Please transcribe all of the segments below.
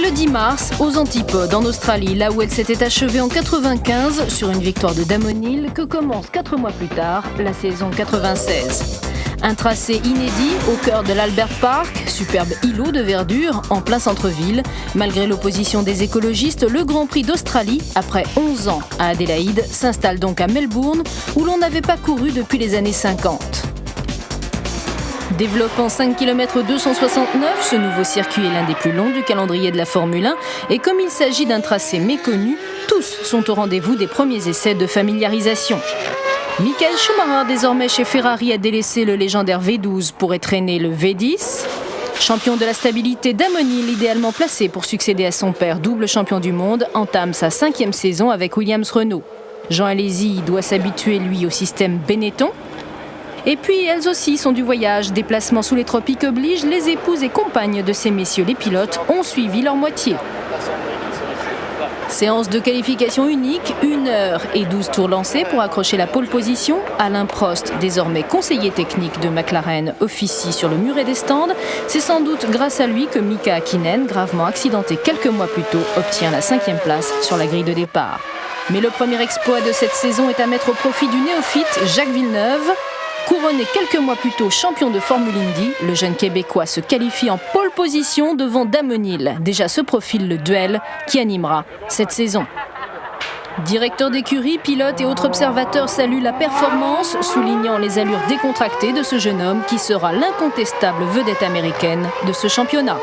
C'est le 10 mars, aux Antipodes, en Australie, là où elle s'était achevée en 95 sur une victoire de Damon Hill, que commence 4 mois plus tard, la saison 96. Un tracé inédit au cœur de l'Albert Park, superbe îlot de verdure en plein centre-ville. Malgré l'opposition des écologistes, le Grand Prix d'Australie, après 11 ans à Adélaïde, s'installe donc à Melbourne, où l'on n'avait pas couru depuis les années 50. Développant 5 km 269, ce nouveau circuit est l'un des plus longs du calendrier de la Formule 1 et comme il s'agit d'un tracé méconnu, tous sont au rendez-vous des premiers essais de familiarisation. Michael Schumacher, désormais chez Ferrari, a délaissé le légendaire V12 pour entraîner le V10. Champion de la stabilité, Damon Hill, idéalement placé pour succéder à son père, double champion du monde, entame sa 5e saison avec Williams-Renault. Jean Alesi doit s'habituer, lui, au système Benetton. Et puis, elles aussi sont du voyage. Déplacement sous les tropiques oblige, les épouses et compagnes de ces messieurs les pilotes ont suivi leur moitié. Séance de qualification unique, 1h12 tours lancés pour accrocher la pole position. Alain Prost, désormais conseiller technique de McLaren, officie sur le muret des stands. C'est sans doute grâce à lui que Mika Häkkinen, gravement accidenté quelques mois plus tôt, obtient la 5e place sur la grille de départ. Mais le premier exploit de cette saison est à mettre au profit du néophyte Jacques Villeneuve. Couronné quelques mois plus tôt champion de Formule Indy, le jeune Québécois se qualifie en pole position devant Damon Hill. Déjà se profile le duel qui animera cette saison. Directeur d'écurie, pilote et autres observateurs saluent la performance, soulignant les allures décontractées de ce jeune homme qui sera l'incontestable vedette américaine de ce championnat.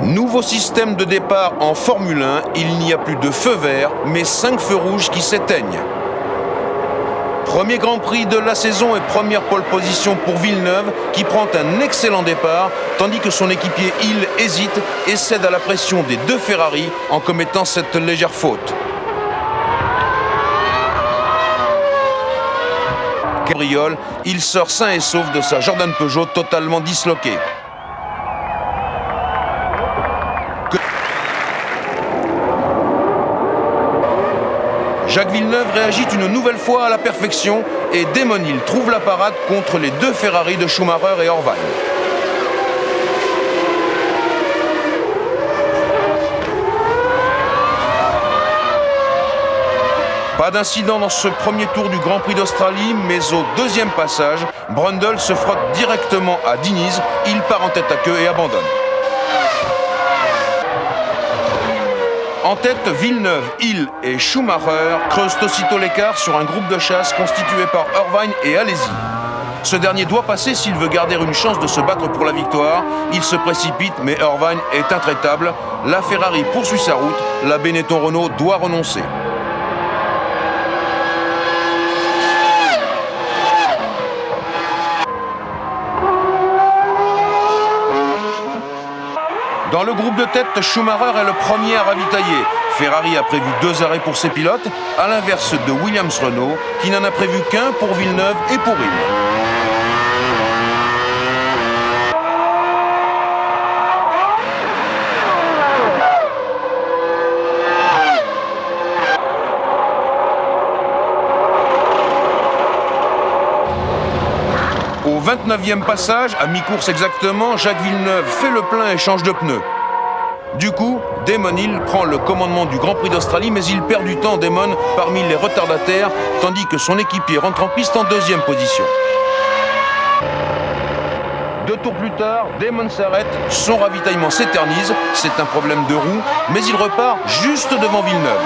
Nouveau système de départ en Formule 1, il n'y a plus de feu vert, mais 5 feux rouges qui s'éteignent. Premier Grand Prix de la saison et première pole position pour Villeneuve, qui prend un excellent départ, tandis que son équipier Hill hésite et cède à la pression des 2 Ferrari en commettant cette légère faute. Cabriole, il sort sain et sauf de sa Jordan Peugeot totalement disloquée. Jacques Villeneuve réagit une nouvelle fois à la perfection et Damon Hill trouve la parade contre les 2 Ferrari de Schumacher et Irvine. Pas d'incident dans ce premier tour du Grand Prix d'Australie, mais au deuxième passage, Brundle se frotte directement à Diniz, il part en tête à queue et abandonne. En tête, Villeneuve, Hill et Schumacher creusent aussitôt l'écart sur un groupe de chasse constitué par Irvine et Alesi. Ce dernier doit passer s'il veut garder une chance de se battre pour la victoire. Il se précipite, mais Irvine est intraitable. La Ferrari poursuit sa route, la Benetton Renault doit renoncer. Dans le groupe de tête, Schumacher est le premier à ravitailler. Ferrari a prévu 2 arrêts pour ses pilotes, à l'inverse de Williams-Renault, qui n'en a prévu qu'un pour Villeneuve et pour Hill. Au 29e passage, à mi-course exactement, Jacques Villeneuve fait le plein et change de pneu. Du coup, Damon Hill prend le commandement du Grand Prix d'Australie, mais il perd du temps, Damon, parmi les retardataires, tandis que son équipier rentre en piste en 2e position. 2 tours plus tard, Damon s'arrête, son ravitaillement s'éternise, c'est un problème de roue, mais il repart juste devant Villeneuve.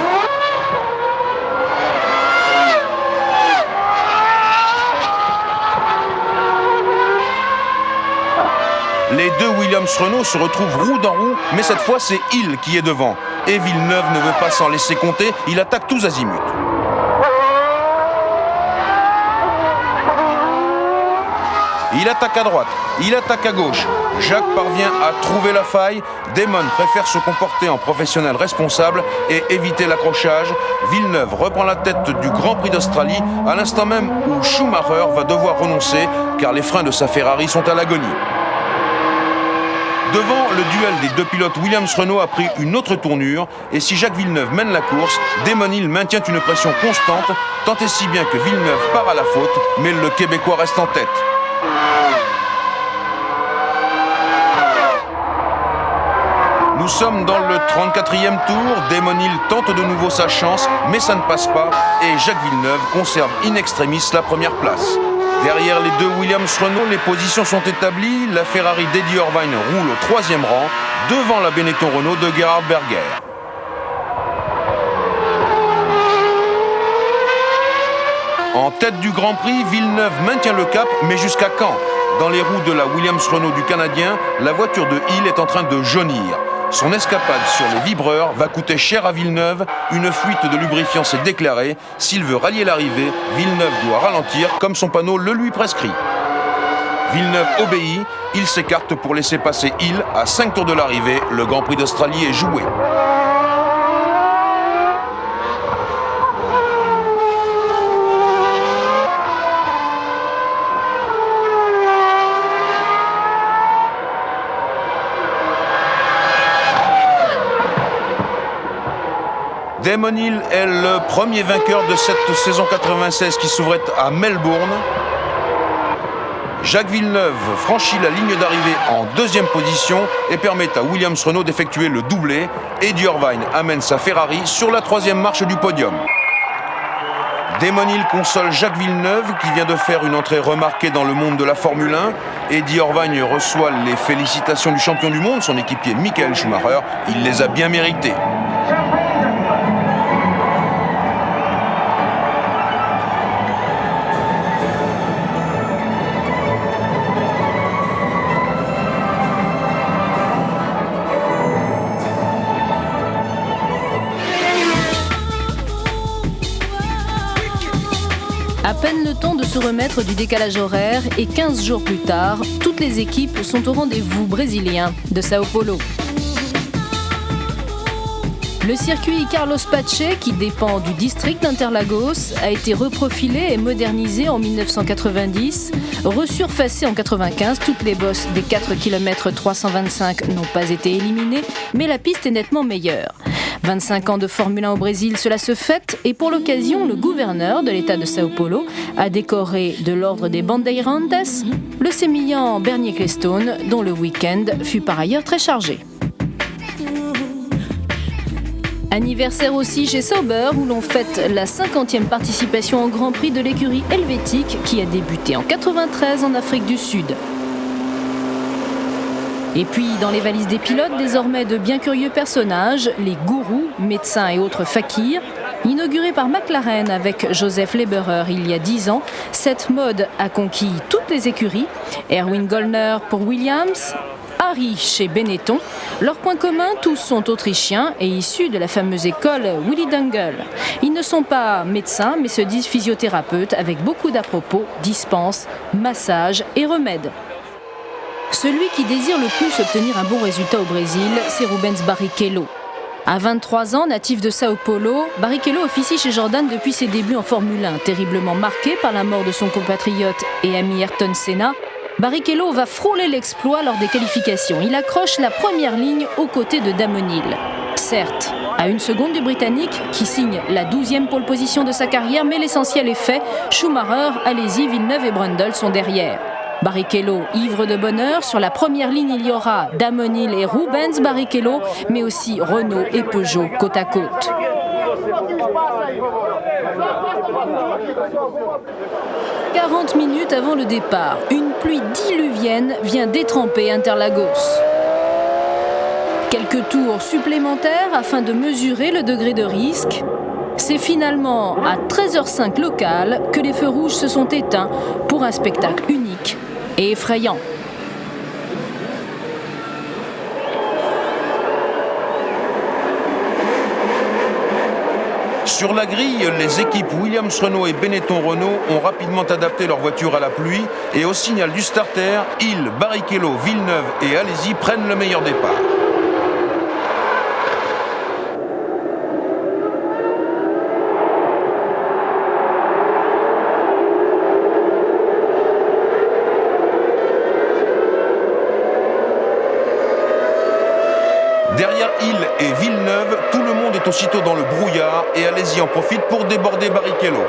Les 2 Williams-Renault se retrouvent roue dans roue, mais cette fois c'est Hill qui est devant. Et Villeneuve ne veut pas s'en laisser compter, il attaque tous azimuts. Il attaque à droite, il attaque à gauche. Jacques parvient à trouver la faille. Damon préfère se comporter en professionnel responsable et éviter l'accrochage. Villeneuve reprend la tête du Grand Prix d'Australie à l'instant même où Schumacher va devoir renoncer car les freins de sa Ferrari sont à l'agonie. Devant, le duel des 2 pilotes Williams-Renault a pris une autre tournure et si Jacques Villeneuve mène la course, Damon Hill maintient une pression constante, tant et si bien que Villeneuve part à la faute, mais le Québécois reste en tête. Nous sommes dans le 34e tour, Damon Hill tente de nouveau sa chance, mais ça ne passe pas et Jacques Villeneuve conserve in extremis la première place. Derrière les deux Williams-Renault, les positions sont établies, la Ferrari d'Eddie Irvine roule au 3e rang, devant la Benetton-Renault de Gerhard Berger. En tête du Grand Prix, Villeneuve maintient le cap, mais jusqu'à quand? Dans les roues de la Williams-Renault du Canadien, la voiture de Hill est en train de jaunir. Son escapade sur les vibreurs va coûter cher à Villeneuve. Une fuite de lubrifiant s'est déclarée. S'il veut rallier l'arrivée, Villeneuve doit ralentir comme son panneau le lui prescrit. Villeneuve obéit, il s'écarte pour laisser passer Hill à 5 tours de l'arrivée. Le Grand Prix d'Australie est joué. Damon Hill est le premier vainqueur de cette saison 96 qui s'ouvrait à Melbourne. Jacques Villeneuve franchit la ligne d'arrivée en 2e position et permet à Williams-Renault d'effectuer le doublé. Eddie Irvine amène sa Ferrari sur la 3e marche du podium. Damon Hill console Jacques Villeneuve qui vient de faire une entrée remarquée dans le monde de la Formule 1. Eddie Irvine reçoit les félicitations du champion du monde, son équipier Michael Schumacher. Il les a bien méritées. À peine le temps de se remettre du décalage horaire et 15 jours plus tard, toutes les équipes sont au rendez-vous brésilien de Sao Paulo. Le circuit Carlos Pache, qui dépend du district d'Interlagos, a été reprofilé et modernisé en 1990, resurfacé en 95. Toutes les bosses des 4 km 325 n'ont pas été éliminées, mais la piste est nettement meilleure. 25 ans de Formule 1 au Brésil, cela se fête et pour l'occasion, le gouverneur de l'État de Sao Paulo a décoré de l'ordre des Bandeirantes le sémillant Bernie Ecclestone, dont le week-end fut par ailleurs très chargé. Anniversaire aussi chez Sauber où l'on fête la 50e participation au Grand Prix de l'écurie helvétique qui a débuté en 93 en Afrique du Sud. Et puis, dans les valises des pilotes, désormais de bien curieux personnages, les gourous, médecins et autres fakirs. Inaugurée par McLaren avec Joseph Leberer il y a 10 ans, cette mode a conquis toutes les écuries. Erwin Gollner pour Williams, Harry chez Benetton. Leurs points communs, tous sont autrichiens et issus de la fameuse école Willy Dungle. Ils ne sont pas médecins, mais se disent physiothérapeutes avec beaucoup d'à-propos, dispenses, massages et remèdes. Celui qui désire le plus obtenir un bon résultat au Brésil, c'est Rubens Barrichello. À 23 ans, natif de Sao Paulo, Barrichello officie chez Jordan depuis ses débuts en Formule 1. Terriblement marqué par la mort de son compatriote et ami Ayrton Senna, Barrichello va frôler l'exploit lors des qualifications. Il accroche la première ligne aux côtés de Damon Hill. Certes, à 1 seconde du Britannique, qui signe la 12e pole position de sa carrière, mais l'essentiel est fait. Schumacher, Alesi, Villeneuve et Brundle sont derrière. Barrichello, ivre de bonheur, sur la première ligne il y aura Damon Hill et Rubens Barrichello, mais aussi Renault et Peugeot côte à côte. « 40 minutes avant le départ, une pluie diluvienne vient détremper Interlagos. Quelques tours supplémentaires afin de mesurer le degré de risque. C'est finalement à 13h05 local que les feux rouges se sont éteints pour un spectacle unique et effrayant. Sur la grille, les équipes Williams-Renault et Benetton-Renault ont rapidement adapté leur voiture à la pluie et au signal du starter, Hill, Barrichello, Villeneuve et Alesi prennent le meilleur départ. Derrière Hill et Villeneuve, tout le monde est aussitôt dans le brouillard et Alesi en profite pour déborder Barrichello.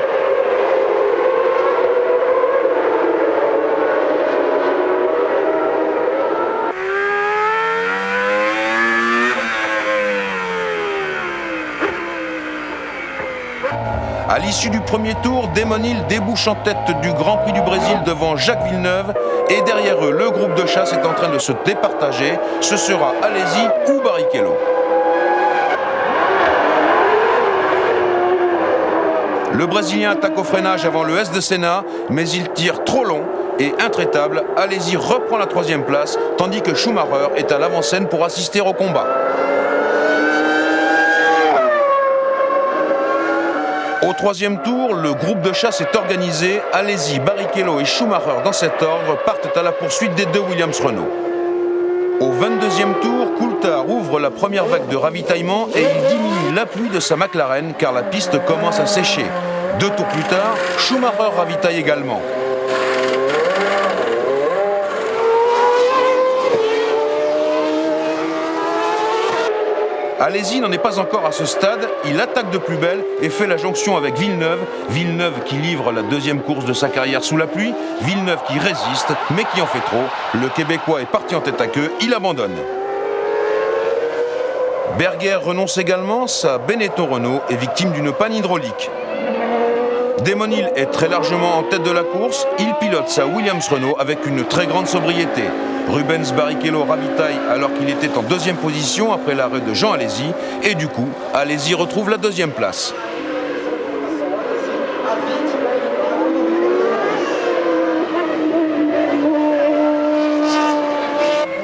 À l'issue du premier tour, Demonil débouche en tête du Grand Prix du Brésil devant Jacques Villeneuve et derrière eux, le groupe de chasse est en train de se départager. Ce sera Alesi ou Barrichello. Le Brésilien attaque au freinage avant le S de Senna, mais il tire trop long et intraitable. Alesi reprend la 3e place, tandis que Schumacher est à l'avant-scène pour assister au combat. Au 3e tour, le groupe de chasse est organisé. Alesi, Barrichello et Schumacher, dans cet ordre, partent à la poursuite des deux Williams-Renault. Au 22e tour, Coulthard ouvre la première vague de ravitaillement et il diminue l'appui de sa McLaren car la piste commence à sécher. 2 tours plus tard, Schumacher ravitaille également. Alesi n'en est pas encore à ce stade, il attaque de plus belle et fait la jonction avec Villeneuve. Villeneuve qui livre la 2e course de sa carrière sous la pluie, Villeneuve qui résiste mais qui en fait trop. Le Québécois est parti en tête à queue, il abandonne. Berger renonce également, sa Benetton Renault est victime d'une panne hydraulique. Demonil est très largement en tête de la course, il pilote sa Williams Renault avec une très grande sobriété. Rubens Barrichello ravitaille alors qu'il était en 2e position après l'arrêt de Jean Alesi et du coup, Alesi retrouve la 2e place.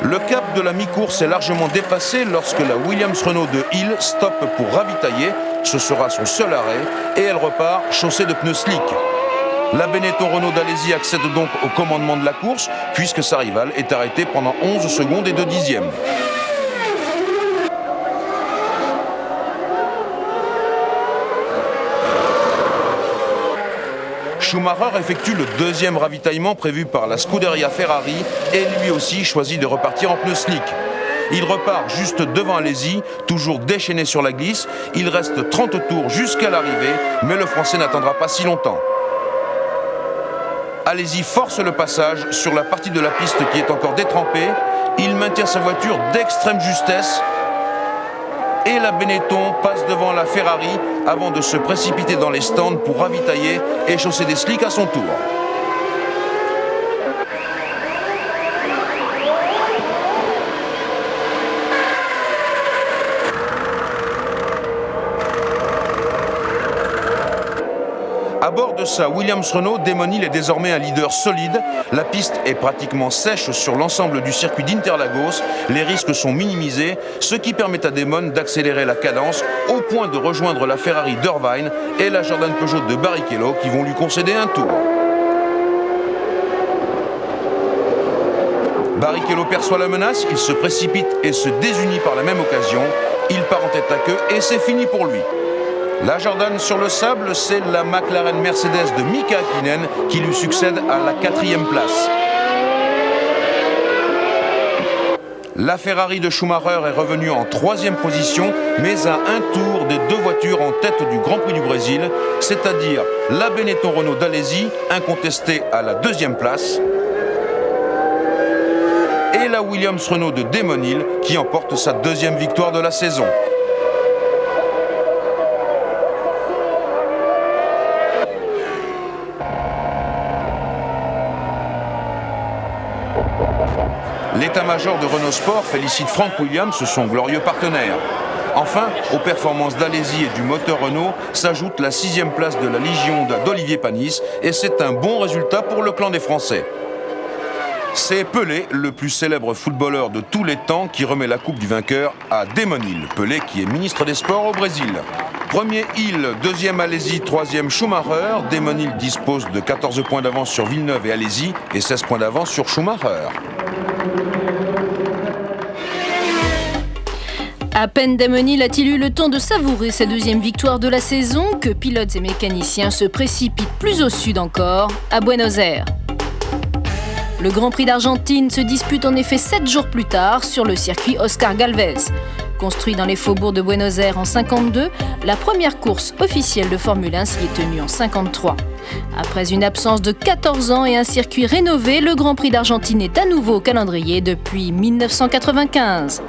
Le cap de la mi-course est largement dépassé lorsque la Williams Renault de Hill stoppe pour ravitailler. Ce sera son seul arrêt et elle repart chaussée de pneus slick. La Benetton Renault d'Alesi accède donc au commandement de la course puisque sa rivale est arrêtée pendant 11 secondes et 2 dixièmes. Schumacher effectue le 2e ravitaillement prévu par la Scuderia Ferrari et lui aussi choisit de repartir en pneus slick. Il repart juste devant Alesi, toujours déchaîné sur la glisse. Il reste 30 tours jusqu'à l'arrivée, mais le Français n'attendra pas si longtemps. Alesi force le passage sur la partie de la piste qui est encore détrempée. Il maintient sa voiture d'extrême justesse. Et la Benetton passe devant la Ferrari avant de se précipiter dans les stands pour ravitailler et chausser des slicks à son tour. À bord de sa Williams Renault, Demonil est désormais un leader solide. La piste est pratiquement sèche sur l'ensemble du circuit d'Interlagos. Les risques sont minimisés, ce qui permet à Damon d'accélérer la cadence au point de rejoindre la Ferrari d'Irvine et la Jordan Peugeot de Barrichello qui vont lui concéder un tour. Barrichello perçoit la menace, il se précipite et se désunit par la même occasion. Il part en tête à queue et c'est fini pour lui. La Jordan sur le sable, c'est la McLaren Mercedes de Mika Häkkinen qui lui succède à la 4e place. La Ferrari de Schumacher est revenue en 3e position, mais à un tour des 2 voitures en tête du Grand Prix du Brésil, c'est-à-dire la Benetton Renault d'Alesi, incontestée à la 2e place, et la Williams Renault de Demonil, qui emporte sa 2e victoire de la saison. L'état-major de Renault Sport félicite Frank Williams, son glorieux partenaire. Enfin, aux performances d'Alesi et du moteur Renault s'ajoute la 6e place de la Légion d'Olivier Panis et c'est un bon résultat pour le clan des Français. C'est Pelé, le plus célèbre footballeur de tous les temps, qui remet la coupe du vainqueur à Demonil. Pelé qui est ministre des Sports au Brésil. Premier Hill, 2e Alesi, 3e Schumacher. Demonil dispose de 14 points d'avance sur Villeneuve et Alesi et 16 points d'avance sur Schumacher. À peine Demonil a-t-il eu le temps de savourer sa 2e victoire de la saison que pilotes et mécaniciens se précipitent plus au sud encore, à Buenos Aires. Le Grand Prix d'Argentine se dispute en effet 7 jours plus tard sur le circuit Oscar Gálvez. Construit dans les faubourgs de Buenos Aires en 1952, la première course officielle de Formule 1 s'y est tenue en 1953. Après une absence de 14 ans et un circuit rénové, le Grand Prix d'Argentine est à nouveau au calendrier depuis 1995.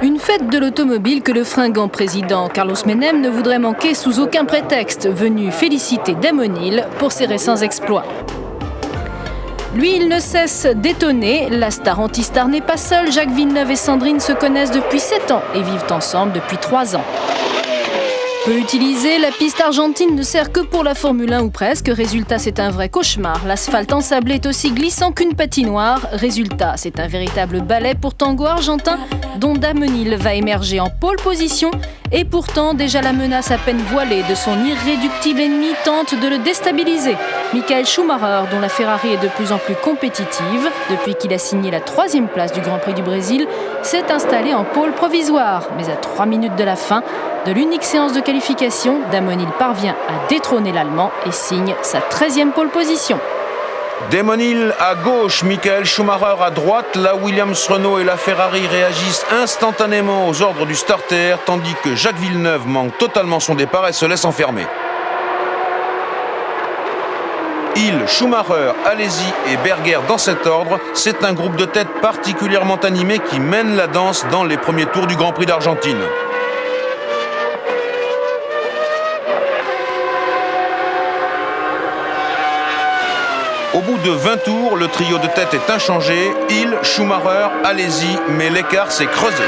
Une fête de l'automobile que le fringant président Carlos Menem ne voudrait manquer sous aucun prétexte, venu féliciter Damon Hill pour ses récents exploits. Lui, il ne cesse d'étonner. La star anti-star n'est pas seule. Jacques Villeneuve et Sandrine se connaissent depuis 7 ans et vivent ensemble depuis 3 ans. Peu utilisée, la piste argentine ne sert que pour la Formule 1 ou presque. Résultat, c'est un vrai cauchemar. L'asphalte ensablé est aussi glissant qu'une patinoire. Résultat, c'est un véritable ballet pour tango argentin dont Damon Hill va émerger en pole position. Et pourtant, déjà la menace à peine voilée de son irréductible ennemi tente de le déstabiliser. Michael Schumacher, dont la Ferrari est de plus en plus compétitive, depuis qu'il a signé la 3e place du Grand Prix du Brésil, s'est installé en pole provisoire. Mais à 3 minutes de la fin de l'unique séance de qualification, Damon Hill parvient à détrôner l'Allemand et signe sa 13e pole position. Damon Hill à gauche, Michael Schumacher à droite. La Williams, Renault et la Ferrari réagissent instantanément aux ordres du starter, tandis que Jacques Villeneuve manque totalement son départ et se laisse enfermer. Hill, Schumacher, Alesi et Berger dans cet ordre, c'est un groupe de tête particulièrement animé qui mène la danse dans les premiers tours du Grand Prix d'Argentine. Au bout de 20 tours, le trio de tête est inchangé. Hill, Schumacher, Alesi, mais l'écart s'est creusé.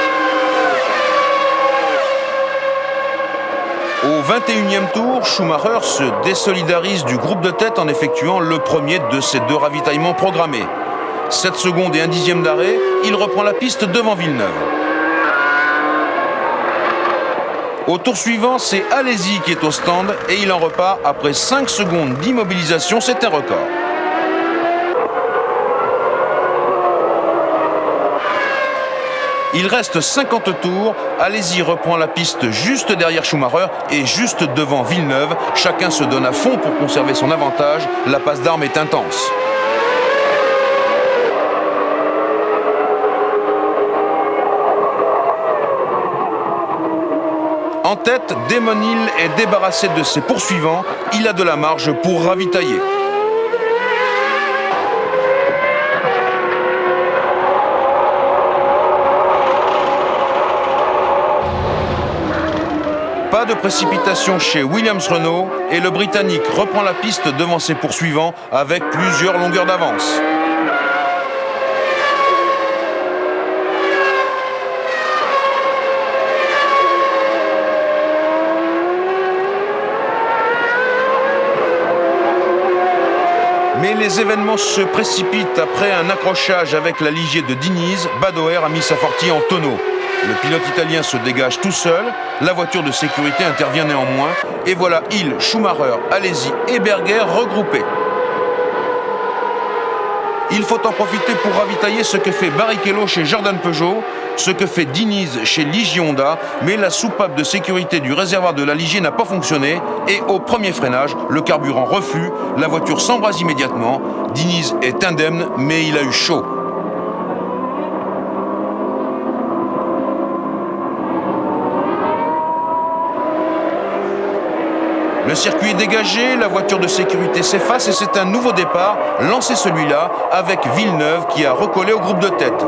Au 21e tour, Schumacher se désolidarise du groupe de tête en effectuant le premier de ses 2 ravitaillements programmés. 7 secondes et 1/10 d'arrêt, il reprend la piste devant Villeneuve. Au tour suivant, c'est Alesi qui est au stand et il en repart après 5 secondes d'immobilisation, c'est un record. Il reste 50 tours, Alesi reprend la piste juste derrière Schumacher et juste devant Villeneuve. Chacun se donne à fond pour conserver son avantage, la passe d'armes est intense. En tête, Damon Hill est débarrassé de ses poursuivants, il a de la marge pour ravitailler. Pas de précipitation chez Williams Renault et le Britannique reprend la piste devant ses poursuivants avec plusieurs longueurs d'avance. Mais les événements se précipitent après un accrochage avec la Ligier de Diniz. Badoer a mis sa Forti en tonneau. Le pilote italien se dégage tout seul, la voiture de sécurité intervient néanmoins, et voilà Hill, Schumacher, Alesi et Berger regroupés. Il faut en profiter pour ravitailler ce que fait Barrichello chez Jordan Peugeot, ce que fait Diniz chez Ligier Honda, mais la soupape de sécurité du réservoir de la Ligier n'a pas fonctionné, et au premier freinage, le carburant reflue, la voiture s'embrase immédiatement, Diniz est indemne, mais il a eu chaud. Le circuit est dégagé, la voiture de sécurité s'efface et c'est un nouveau départ, lancé celui-là, avec Villeneuve qui a recollé au groupe de tête.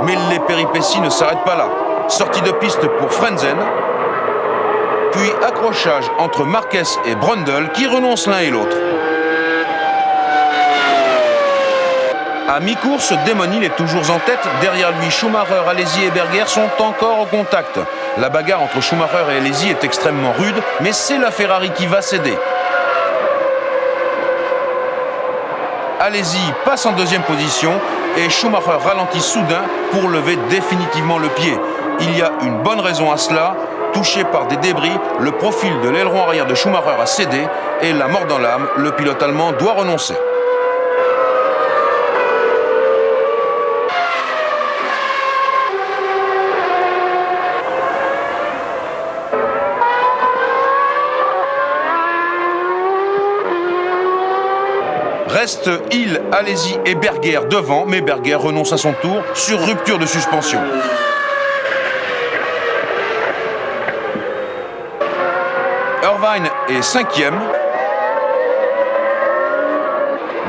Mais les péripéties ne s'arrêtent pas là. Sortie de piste pour Frentzen, puis accrochage entre Marquez et Brundle qui renoncent l'un et l'autre. À mi-course, Damon Hill est toujours en tête. Derrière lui, Schumacher, Alesi et Berger sont encore au contact. La bagarre entre Schumacher et Alesi est extrêmement rude, mais c'est la Ferrari qui va céder. Alesi passe en 2e position et Schumacher ralentit soudain pour lever définitivement le pied. Il y a une bonne raison à cela. Touché par des débris, le profil de l'aileron arrière de Schumacher a cédé et la mort dans l'âme, le pilote allemand doit renoncer. Reste Hill, Alesi et Berger devant, mais Berger renonce à son tour sur rupture de suspension. Irvine est 5e,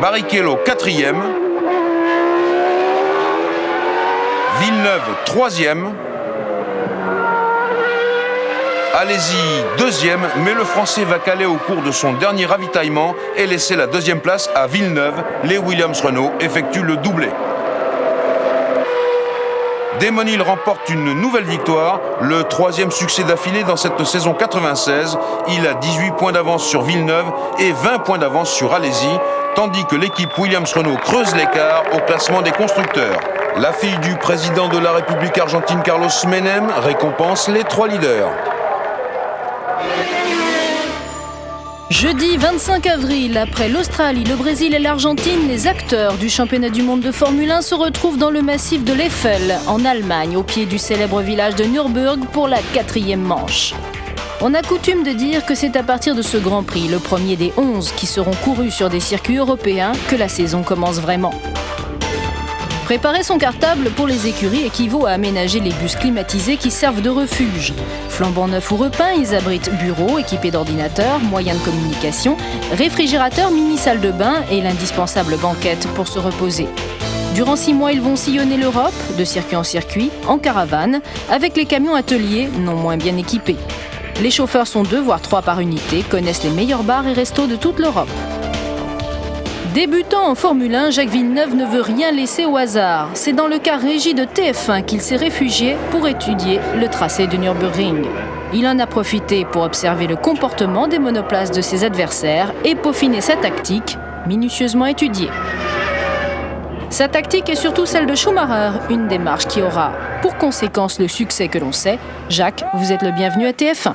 Barrichello 4e, Villeneuve 3e, Allez-y, deuxième, mais le Français va caler au cours de son dernier ravitaillement et laisser la deuxième place à Villeneuve. Les Williams-Renault effectuent le doublé. Damon Hill remporte une nouvelle victoire, le troisième succès d'affilée dans cette saison 96. Il a 18 points d'avance sur Villeneuve et 20 points d'avance sur Alesi, tandis que l'équipe Williams-Renault creuse l'écart au classement des constructeurs. La fille du président de la République argentine Carlos Menem récompense les trois leaders. Jeudi 25 avril, après l'Australie, le Brésil et l'Argentine, les acteurs du championnat du monde de Formule 1 se retrouvent dans le massif de l'Eifel, en Allemagne, au pied du célèbre village de Nürburg pour la 4e manche. On a coutume de dire que c'est à partir de ce Grand Prix, le premier des 11 qui seront courus sur des circuits européens, que la saison commence vraiment. Préparer son cartable pour les écuries équivaut à aménager les bus climatisés qui servent de refuge. Flambant neufs ou repeints, ils abritent bureaux équipés d'ordinateurs, moyens de communication, réfrigérateurs, mini-salles de bain et l'indispensable banquette pour se reposer. Durant 6 mois, ils vont sillonner l'Europe, de circuit en circuit, en caravane, avec les camions ateliers non moins bien équipés. Les chauffeurs sont 2 voire 3 par unité, connaissent les meilleurs bars et restos de toute l'Europe. Débutant en Formule 1, Jacques Villeneuve ne veut rien laisser au hasard. C'est dans le car régie de TF1 qu'il s'est réfugié pour étudier le tracé du Nürburgring. Il en a profité pour observer le comportement des monoplaces de ses adversaires et peaufiner sa tactique, minutieusement étudiée. Sa tactique est surtout celle de Schumacher, une démarche qui aura pour conséquence le succès que l'on sait. Jacques, vous êtes le bienvenu à TF1.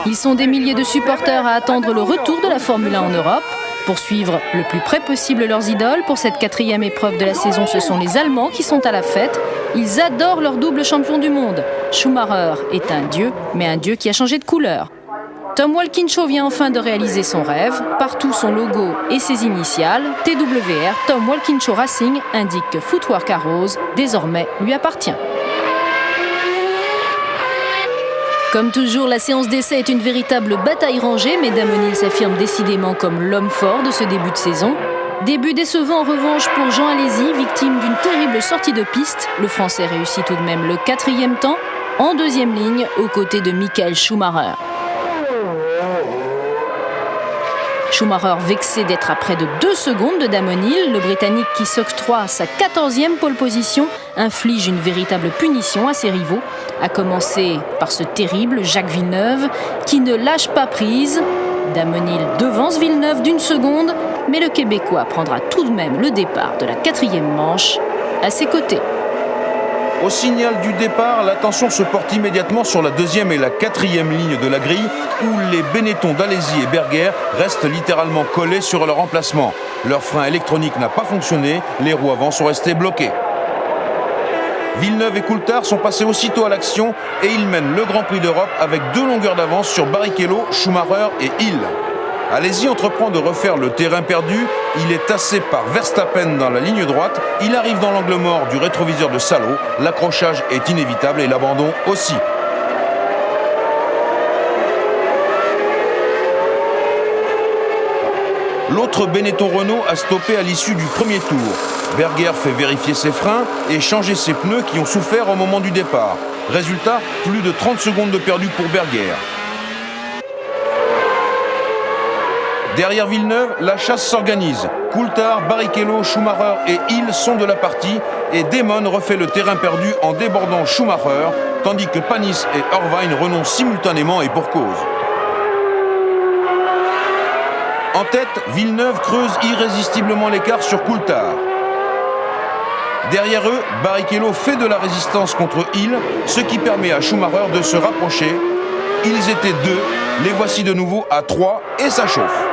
Ils sont des milliers de supporters à attendre le retour de la Formule 1 en Europe. Pour suivre le plus près possible leurs idoles, pour cette 4e épreuve de la saison, ce sont les Allemands qui sont à la fête. Ils adorent leur double champion du monde. Schumacher est un dieu, mais un dieu qui a changé de couleur. Tom Walkinshaw vient enfin de réaliser son rêve. Partout son logo et ses initiales, TWR, Tom Walkinshaw Racing, indique que Footwork Arrows, désormais, lui appartient. Comme toujours, la séance d'essai est une véritable bataille rangée, mais Damon Hill s'affirme décidément comme l'homme fort de ce début de saison. Début décevant en revanche pour Jean Alesi, victime d'une terrible sortie de piste. Le Français réussit tout de même le 4e temps, en 2e ligne, aux côtés de Michael Schumacher. Schumacher vexé d'être à près de 2 secondes de Damon Hill, le Britannique qui s'octroie sa 14e pole position inflige une véritable punition à ses rivaux, à commencer par ce terrible Jacques Villeneuve qui ne lâche pas prise. Damon Hill devance Villeneuve d'1 seconde, mais le Québécois prendra tout de même le départ de la 4e manche à ses côtés. Au signal du départ, l'attention se porte immédiatement sur la 2e et la 4e ligne de la grille où les Benetton d'Alesi et Berger restent littéralement collés sur leur emplacement. Leur frein électronique n'a pas fonctionné, les roues avant sont restées bloquées. Villeneuve et Coulthard sont passés aussitôt à l'action et ils mènent le Grand Prix d'Europe avec 2 longueurs d'avance sur Barrichello, Schumacher et Hill. Alesi entreprend de refaire le terrain perdu, il est tassé par Verstappen dans la ligne droite, il arrive dans l'angle mort du rétroviseur de Salo, l'accrochage est inévitable et l'abandon aussi. L'autre Benetton Renault a stoppé à l'issue du premier tour. Berger fait vérifier ses freins et changer ses pneus qui ont souffert au moment du départ. Résultat, plus de 30 secondes de perdu pour Berger. Derrière Villeneuve, la chasse s'organise. Coulthard, Barrichello, Schumacher et Hill sont de la partie et Damon refait le terrain perdu en débordant Schumacher, tandis que Panis et Irvine renoncent simultanément et pour cause. En tête, Villeneuve creuse irrésistiblement l'écart sur Coulthard. Derrière eux, Barrichello fait de la résistance contre Hill, ce qui permet à Schumacher de se rapprocher. Ils étaient 2, les voici de nouveau à 3 et ça chauffe.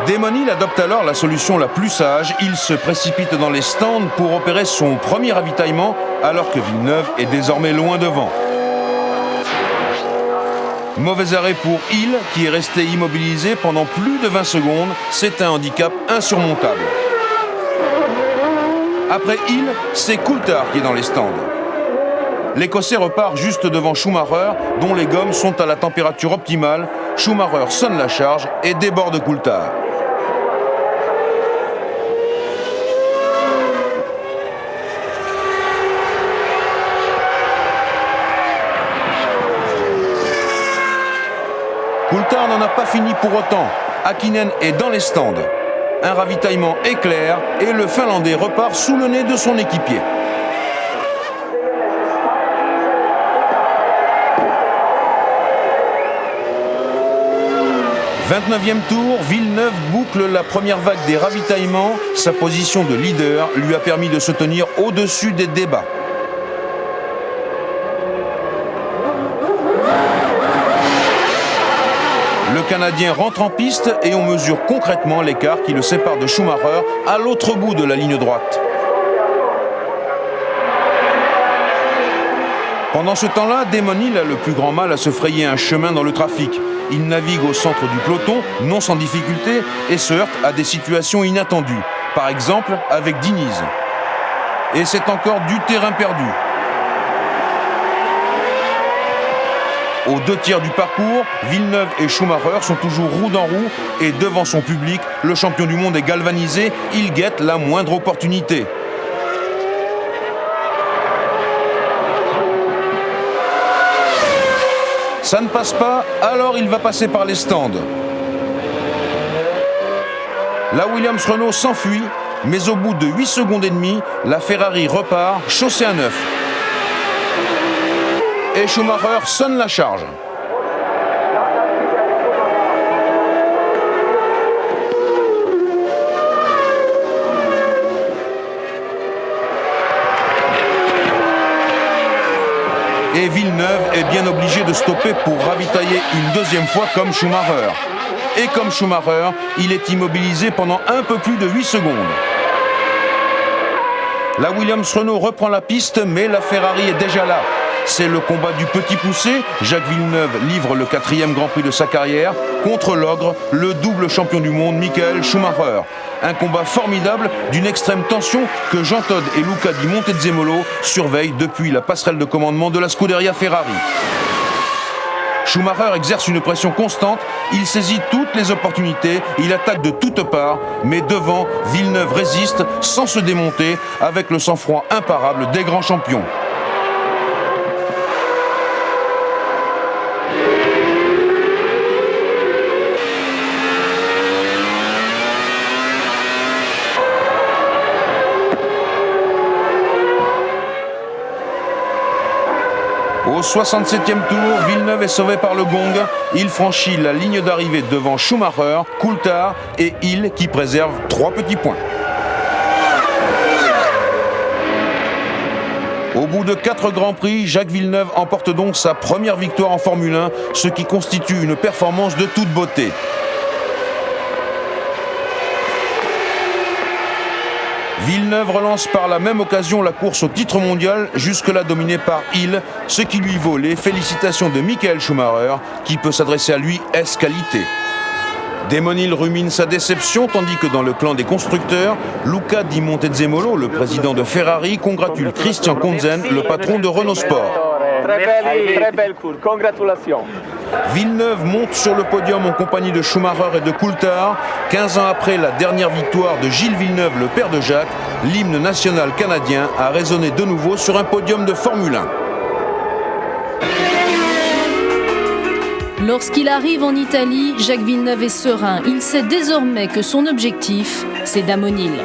Damon Hill adopte alors la solution la plus sage. Il se précipite dans les stands pour opérer son premier ravitaillement alors que Villeneuve est désormais loin devant. Mauvais arrêt pour Hill qui est resté immobilisé pendant plus de 20 secondes. C'est un handicap insurmontable. Après Hill, c'est Coulthard qui est dans les stands. L'Écossais repart juste devant Schumacher, dont les gommes sont à la température optimale. Schumacher sonne la charge et déborde Coulthard. Coulthard n'en a pas fini pour autant. Häkkinen est dans les stands. Un ravitaillement éclair et le Finlandais repart sous le nez de son équipier. « 29e tour, Villeneuve boucle la première vague des ravitaillements. Sa position de leader lui a permis de se tenir au-dessus des débats. Le Canadien rentre en piste et on mesure concrètement l'écart qui le sépare de Schumacher à l'autre bout de la ligne droite. Pendant ce temps-là, Damon Hill a le plus grand mal à se frayer un chemin dans le trafic. Il navigue au centre du peloton, non sans difficulté, et se heurte à des situations inattendues. Par exemple, avec Diniz. Et c'est encore du terrain perdu. Aux 2 tiers du parcours, Villeneuve et Schumacher sont toujours roue dans roue et devant son public, le champion du monde est galvanisé, il guette la moindre opportunité. Ça ne passe pas, alors il va passer par les stands. La Williams-Renault s'enfuit, mais au bout de 8 secondes et demie, la Ferrari repart, chaussée à neuf. Et Schumacher sonne la charge. Et Villeneuve est bien obligé de stopper pour ravitailler une 2e fois comme Schumacher. Et comme Schumacher, il est immobilisé pendant un peu plus de 8 secondes. La Williams-Renault reprend la piste, mais la Ferrari est déjà là. C'est le combat du petit poussé. Jacques Villeneuve livre le 4e Grand Prix de sa carrière contre l'ogre, le double champion du monde Michael Schumacher. Un combat formidable d'une extrême tension que Jean Todt et Luca Di Montezemolo surveillent depuis la passerelle de commandement de la Scuderia Ferrari. Schumacher exerce une pression constante, il saisit toutes les opportunités, il attaque de toutes parts, mais devant, Villeneuve résiste sans se démonter avec le sang-froid imparable des grands champions. Au 67e tour, Villeneuve est sauvé par le gong. Il franchit la ligne d'arrivée devant Schumacher, Coulthard et Hill qui préserve 3 petits points. Au bout de 4 Grands Prix, Jacques Villeneuve emporte donc sa première victoire en Formule 1, ce qui constitue une performance de toute beauté. Villeneuve relance par la même occasion la course au titre mondial, jusque-là dominée par Hill, ce qui lui vaut les félicitations de Michael Schumacher, qui peut s'adresser à lui ès-qualité. Damon Hill rumine sa déception, tandis que dans le clan des constructeurs, Luca Di Montezemolo, le président de Ferrari, congratule Christian Konzen, le patron de Renault Sport. Très belle course, congratulations. Villeneuve monte sur le podium en compagnie de Schumacher et de Coulthard. 15 ans après la dernière victoire de Gilles Villeneuve, le père de Jacques, l'hymne national canadien a résonné de nouveau sur un podium de Formule 1. Lorsqu'il arrive en Italie, Jacques Villeneuve est serein. Il sait désormais que son objectif, c'est Damon Hill.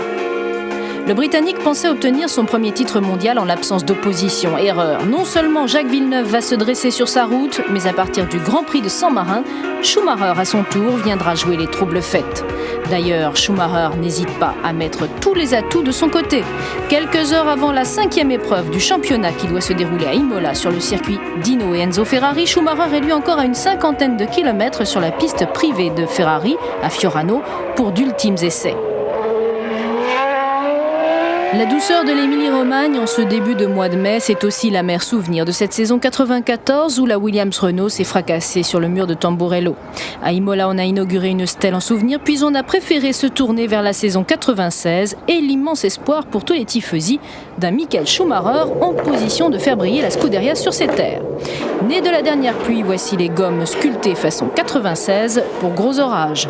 Le Britannique pensait obtenir son premier titre mondial en l'absence d'opposition. Erreur. Non seulement Jacques Villeneuve va se dresser sur sa route, mais à partir du Grand Prix de San Marin, Schumacher à son tour viendra jouer les troubles faits. D'ailleurs, Schumacher n'hésite pas à mettre tous les atouts de son côté. Quelques heures avant la 5e épreuve du championnat qui doit se dérouler à Imola sur le circuit Dino et Enzo Ferrari, Schumacher est lui encore à une 50aine de kilomètres sur la piste privée de Ferrari à Fiorano pour d'ultimes essais. La douceur de l'Émilie-Romagne en ce début de mois de mai, c'est aussi l'amer souvenir de cette saison 94 où la Williams-Renault s'est fracassée sur le mur de Tamburello. À Imola, on a inauguré une stèle en souvenir, puis on a préféré se tourner vers la saison 96 et l'immense espoir pour tous les tifosi d'un Michael Schumacher en position de faire briller la Scuderia sur ses terres. Né de la dernière pluie, voici les gommes sculptées façon 96 pour gros orages.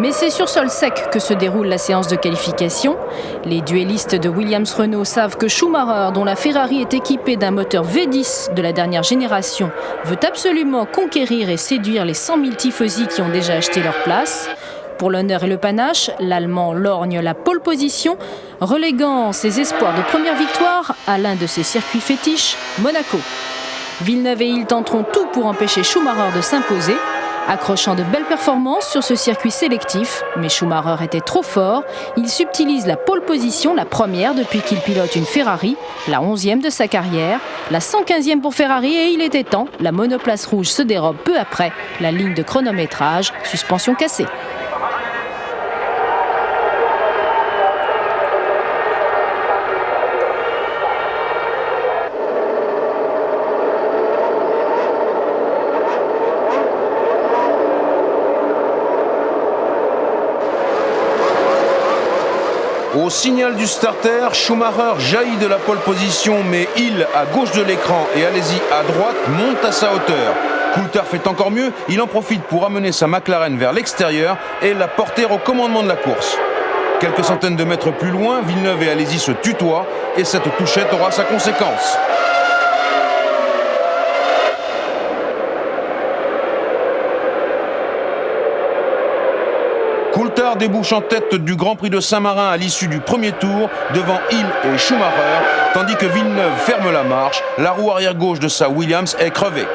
Mais c'est sur sol sec que se déroule la séance de qualification. Les duellistes de Williams-Renault savent que Schumacher, dont la Ferrari est équipée d'un moteur V10 de la dernière génération, veut absolument conquérir et séduire les 100 000 tifosi qui ont déjà acheté leur place. Pour l'honneur et le panache, l'Allemand lorgne la pole position, reléguant ses espoirs de première victoire à l'un de ses circuits fétiches, Monaco. Villeneuve et Hill tenteront tout pour empêcher Schumacher de s'imposer, accrochant de belles performances sur ce circuit sélectif, mais Schumacher était trop fort. Il subtilise la pole position, la première depuis qu'il pilote une Ferrari, la 11e de sa carrière, la 115e pour Ferrari et il était temps. La monoplace rouge se dérobe peu après la ligne de chronométrage, suspension cassée. Au signal du starter, Schumacher jaillit de la pole position, mais Hill, à gauche de l'écran et Alesi à droite, monte à sa hauteur. Coulthard fait encore mieux, il en profite pour amener sa McLaren vers l'extérieur et la porter au commandement de la course. Quelques centaines de mètres plus loin, Villeneuve et Alesi se tutoient et cette touchette aura sa conséquence. Coulthard débouche en tête du Grand Prix de Saint-Marin à l'issue du premier tour devant Hill et Schumacher, tandis que Villeneuve ferme la marche, la roue arrière gauche de sa Williams est crevée.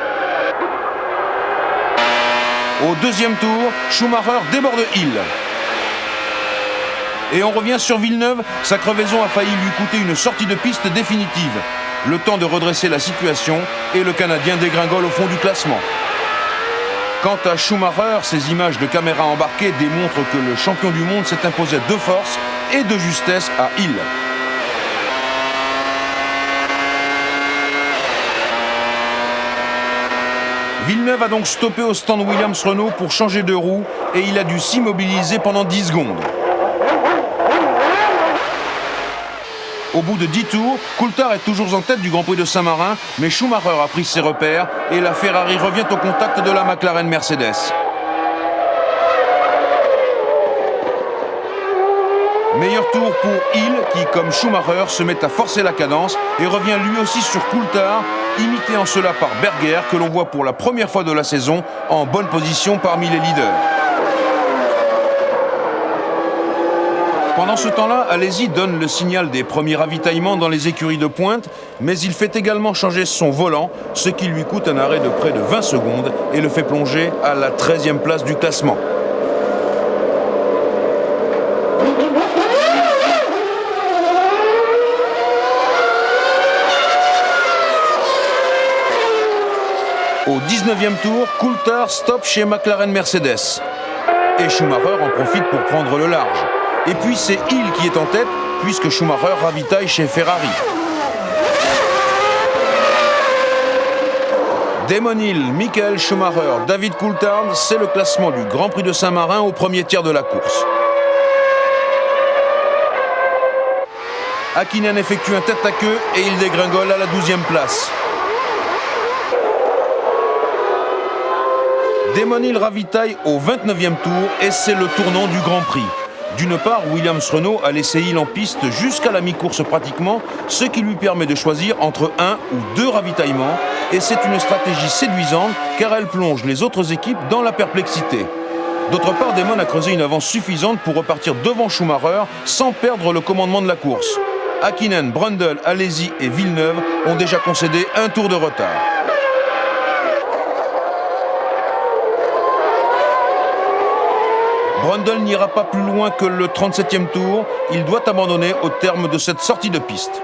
Au deuxième tour, Schumacher déborde Hill. Et on revient sur Villeneuve, sa crevaison a failli lui coûter une sortie de piste définitive. Le temps de redresser la situation et le Canadien dégringole au fond du classement. Quant à Schumacher, ces images de caméra embarquées démontrent que le champion du monde s'est imposé de force et de justesse à Hill. Villeneuve a donc stoppé au stand Williams-Renault pour changer de roue et il a dû s'immobiliser pendant 10 secondes. Au bout de 10 tours, Coulthard est toujours en tête du Grand Prix de Saint-Marin, mais Schumacher a pris ses repères et la Ferrari revient au contact de la McLaren Mercedes. Meilleur tour pour Hill qui, comme Schumacher, se met à forcer la cadence et revient lui aussi sur Coulthard, imité en cela par Berger que l'on voit pour la première fois de la saison en bonne position parmi les leaders. Pendant ce temps-là, Alesi donne le signal des premiers ravitaillements dans les écuries de pointe, mais il fait également changer son volant, ce qui lui coûte un arrêt de près de 20 secondes et le fait plonger à la 13e place du classement. Au 19e tour, Coulthard stoppe chez McLaren Mercedes. Et Schumacher en profite pour prendre le large. Et puis c'est Hill qui est en tête, puisque Schumacher ravitaille chez Ferrari. Damon Hill, Michael Schumacher, David Coulthard, c'est le classement du Grand Prix de Saint-Marin au premier tiers de la course. Hakkinen effectue un tête-à-queue et il dégringole à la 12e place. Damon Hill ravitaille au 29e tour et c'est le tournant du Grand Prix. D'une part, Williams-Renault a laissé Hill en piste jusqu'à la mi-course pratiquement, ce qui lui permet de choisir entre un ou deux ravitaillements. Et c'est une stratégie séduisante car elle plonge les autres équipes dans la perplexité. D'autre part, Damon a creusé une avance suffisante pour repartir devant Schumacher sans perdre le commandement de la course. Hakkinen, Brundle, Alesi et Villeneuve ont déjà concédé un tour de retard. Brundle n'ira pas plus loin que le 37e tour. Il doit abandonner au terme de cette sortie de piste.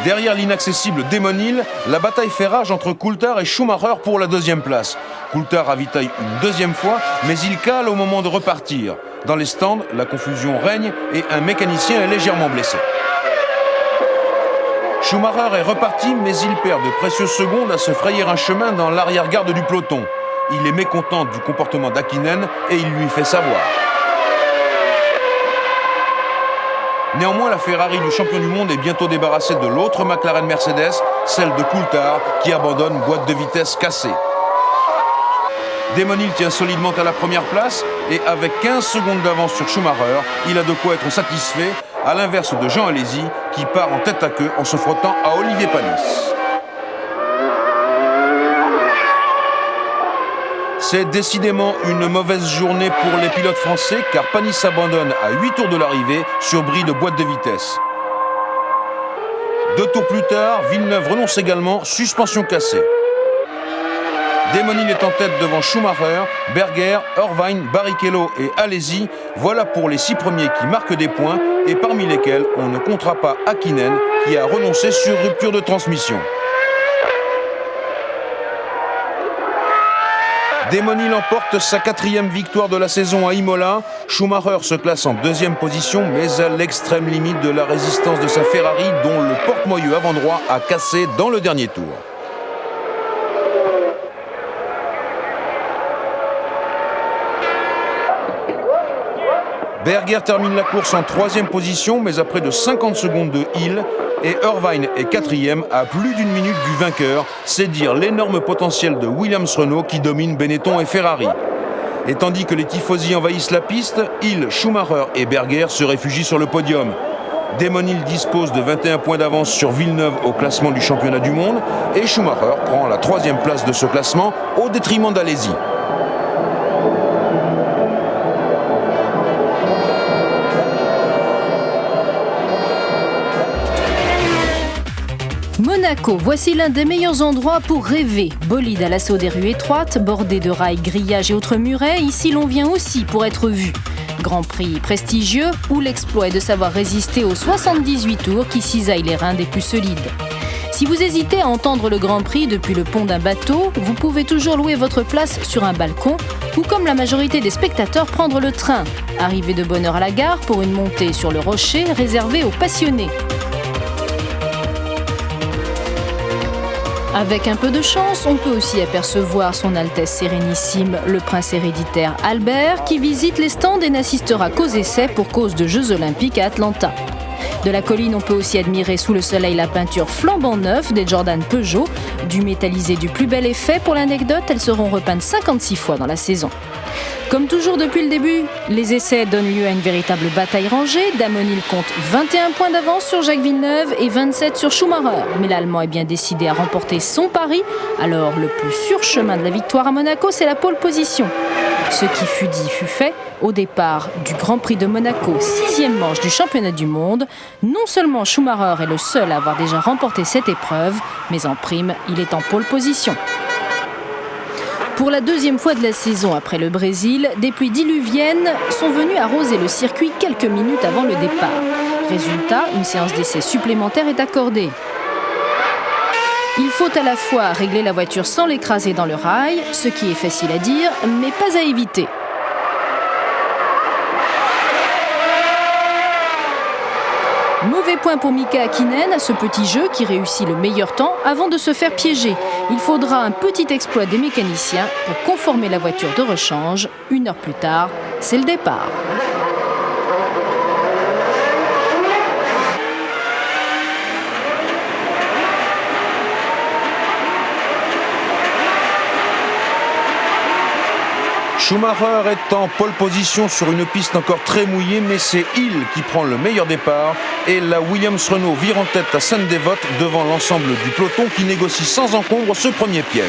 Derrière l'inaccessible Damon Hill, la bataille fait rage entre Coulthard et Schumacher pour la 2e place. Coulthard ravitaille une deuxième fois, mais il cale au moment de repartir. Dans les stands, la confusion règne et un mécanicien est légèrement blessé. Schumacher est reparti, mais il perd de précieuses secondes à se frayer un chemin dans l'arrière-garde du peloton. Il est mécontent du comportement d'Hakkinen et il lui fait savoir. Néanmoins, la Ferrari du champion du monde est bientôt débarrassée de l'autre McLaren Mercedes, celle de Coulthard, qui abandonne boîte de vitesse cassée. Damon Hill tient solidement à la première place et avec 15 secondes d'avance sur Schumacher, il a de quoi être satisfait, à l'inverse de Jean Alesi qui part en tête à queue en se frottant à Olivier Panis. C'est décidément une mauvaise journée pour les pilotes français car Panis s'abandonne à 8 tours de l'arrivée sur bris de boîte de vitesse. 2 tours plus tard, Villeneuve renonce également, suspension cassée. Damon Hill est en tête devant Schumacher, Berger, Irvine, Barrichello et Alesi. Voilà pour les 6 premiers qui marquent des points et parmi lesquels on ne comptera pas Hakkinen qui a renoncé sur rupture de transmission. Damon Hill emporte sa 4e victoire de la saison à Imola. Schumacher se classe en 2e position, mais à l'extrême limite de la résistance de sa Ferrari, dont le porte-moyeu avant droit a cassé dans le dernier tour. Berger termine la course en 3e position, mais à près de 50 secondes de Hill, et Irvine est 4e à plus d'une minute du vainqueur. C'est dire l'énorme potentiel de Williams-Renault qui domine Benetton et Ferrari. Et tandis que les tifosi envahissent la piste, Hill, Schumacher et Berger se réfugient sur le podium. Damon Hill dispose de 21 points d'avance sur Villeneuve au classement du championnat du monde, et Schumacher prend la 3e place de ce classement au détriment d'Alesi. Monaco, voici l'un des meilleurs endroits pour rêver. Bolide à l'assaut des rues étroites, bordé de rails, grillages et autres murets, ici l'on vient aussi pour être vu. Grand Prix prestigieux où l'exploit est de savoir résister aux 78 tours qui cisaillent les reins des plus solides. Si vous hésitez à entendre le Grand Prix depuis le pont d'un bateau, vous pouvez toujours louer votre place sur un balcon ou, comme la majorité des spectateurs, prendre le train. Arrivez de bonne heure à la gare pour une montée sur le rocher réservée aux passionnés. Avec un peu de chance, on peut aussi apercevoir son Altesse Sérénissime, le prince héréditaire Albert, qui visite les stands et n'assistera qu'aux essais pour cause de Jeux Olympiques à Atlanta. De la colline, on peut aussi admirer sous le soleil la peinture flambant neuve des Jordan Peugeot, du métallisé du plus bel effet. Pour l'anecdote, elles seront repeintes 56 fois dans la saison. Comme toujours depuis le début, les essais donnent lieu à une véritable bataille rangée. Damon Hill compte 21 points d'avance sur Jacques Villeneuve et 27 sur Schumacher. Mais l'Allemand est bien décidé à remporter son pari. Alors le plus sûr chemin de la victoire à Monaco, c'est la pole position. Ce qui fut dit fut fait. Au départ du Grand Prix de Monaco, 6e manche du championnat du monde, non seulement Schumacher est le seul à avoir déjà remporté cette épreuve, mais en prime, il est en pole position. Pour la 2e fois de la saison après le Brésil, des pluies diluviennes sont venues arroser le circuit quelques minutes avant le départ. Résultat, une séance d'essai supplémentaire est accordée. Il faut à la fois régler la voiture sans l'écraser dans le rail, ce qui est facile à dire, mais pas à éviter. Mauvais point pour Mika Hakkinen à ce petit jeu qui réussit le meilleur temps avant de se faire piéger. Il faudra un petit exploit des mécaniciens pour conformer la voiture de rechange. 1 heure plus tard, c'est le départ. Schumacher est en pole position sur une piste encore très mouillée, mais c'est Hill qui prend le meilleur départ et la Williams-Renault vire en tête à Sainte-Dévote devant l'ensemble du peloton qui négocie sans encombre ce premier piège.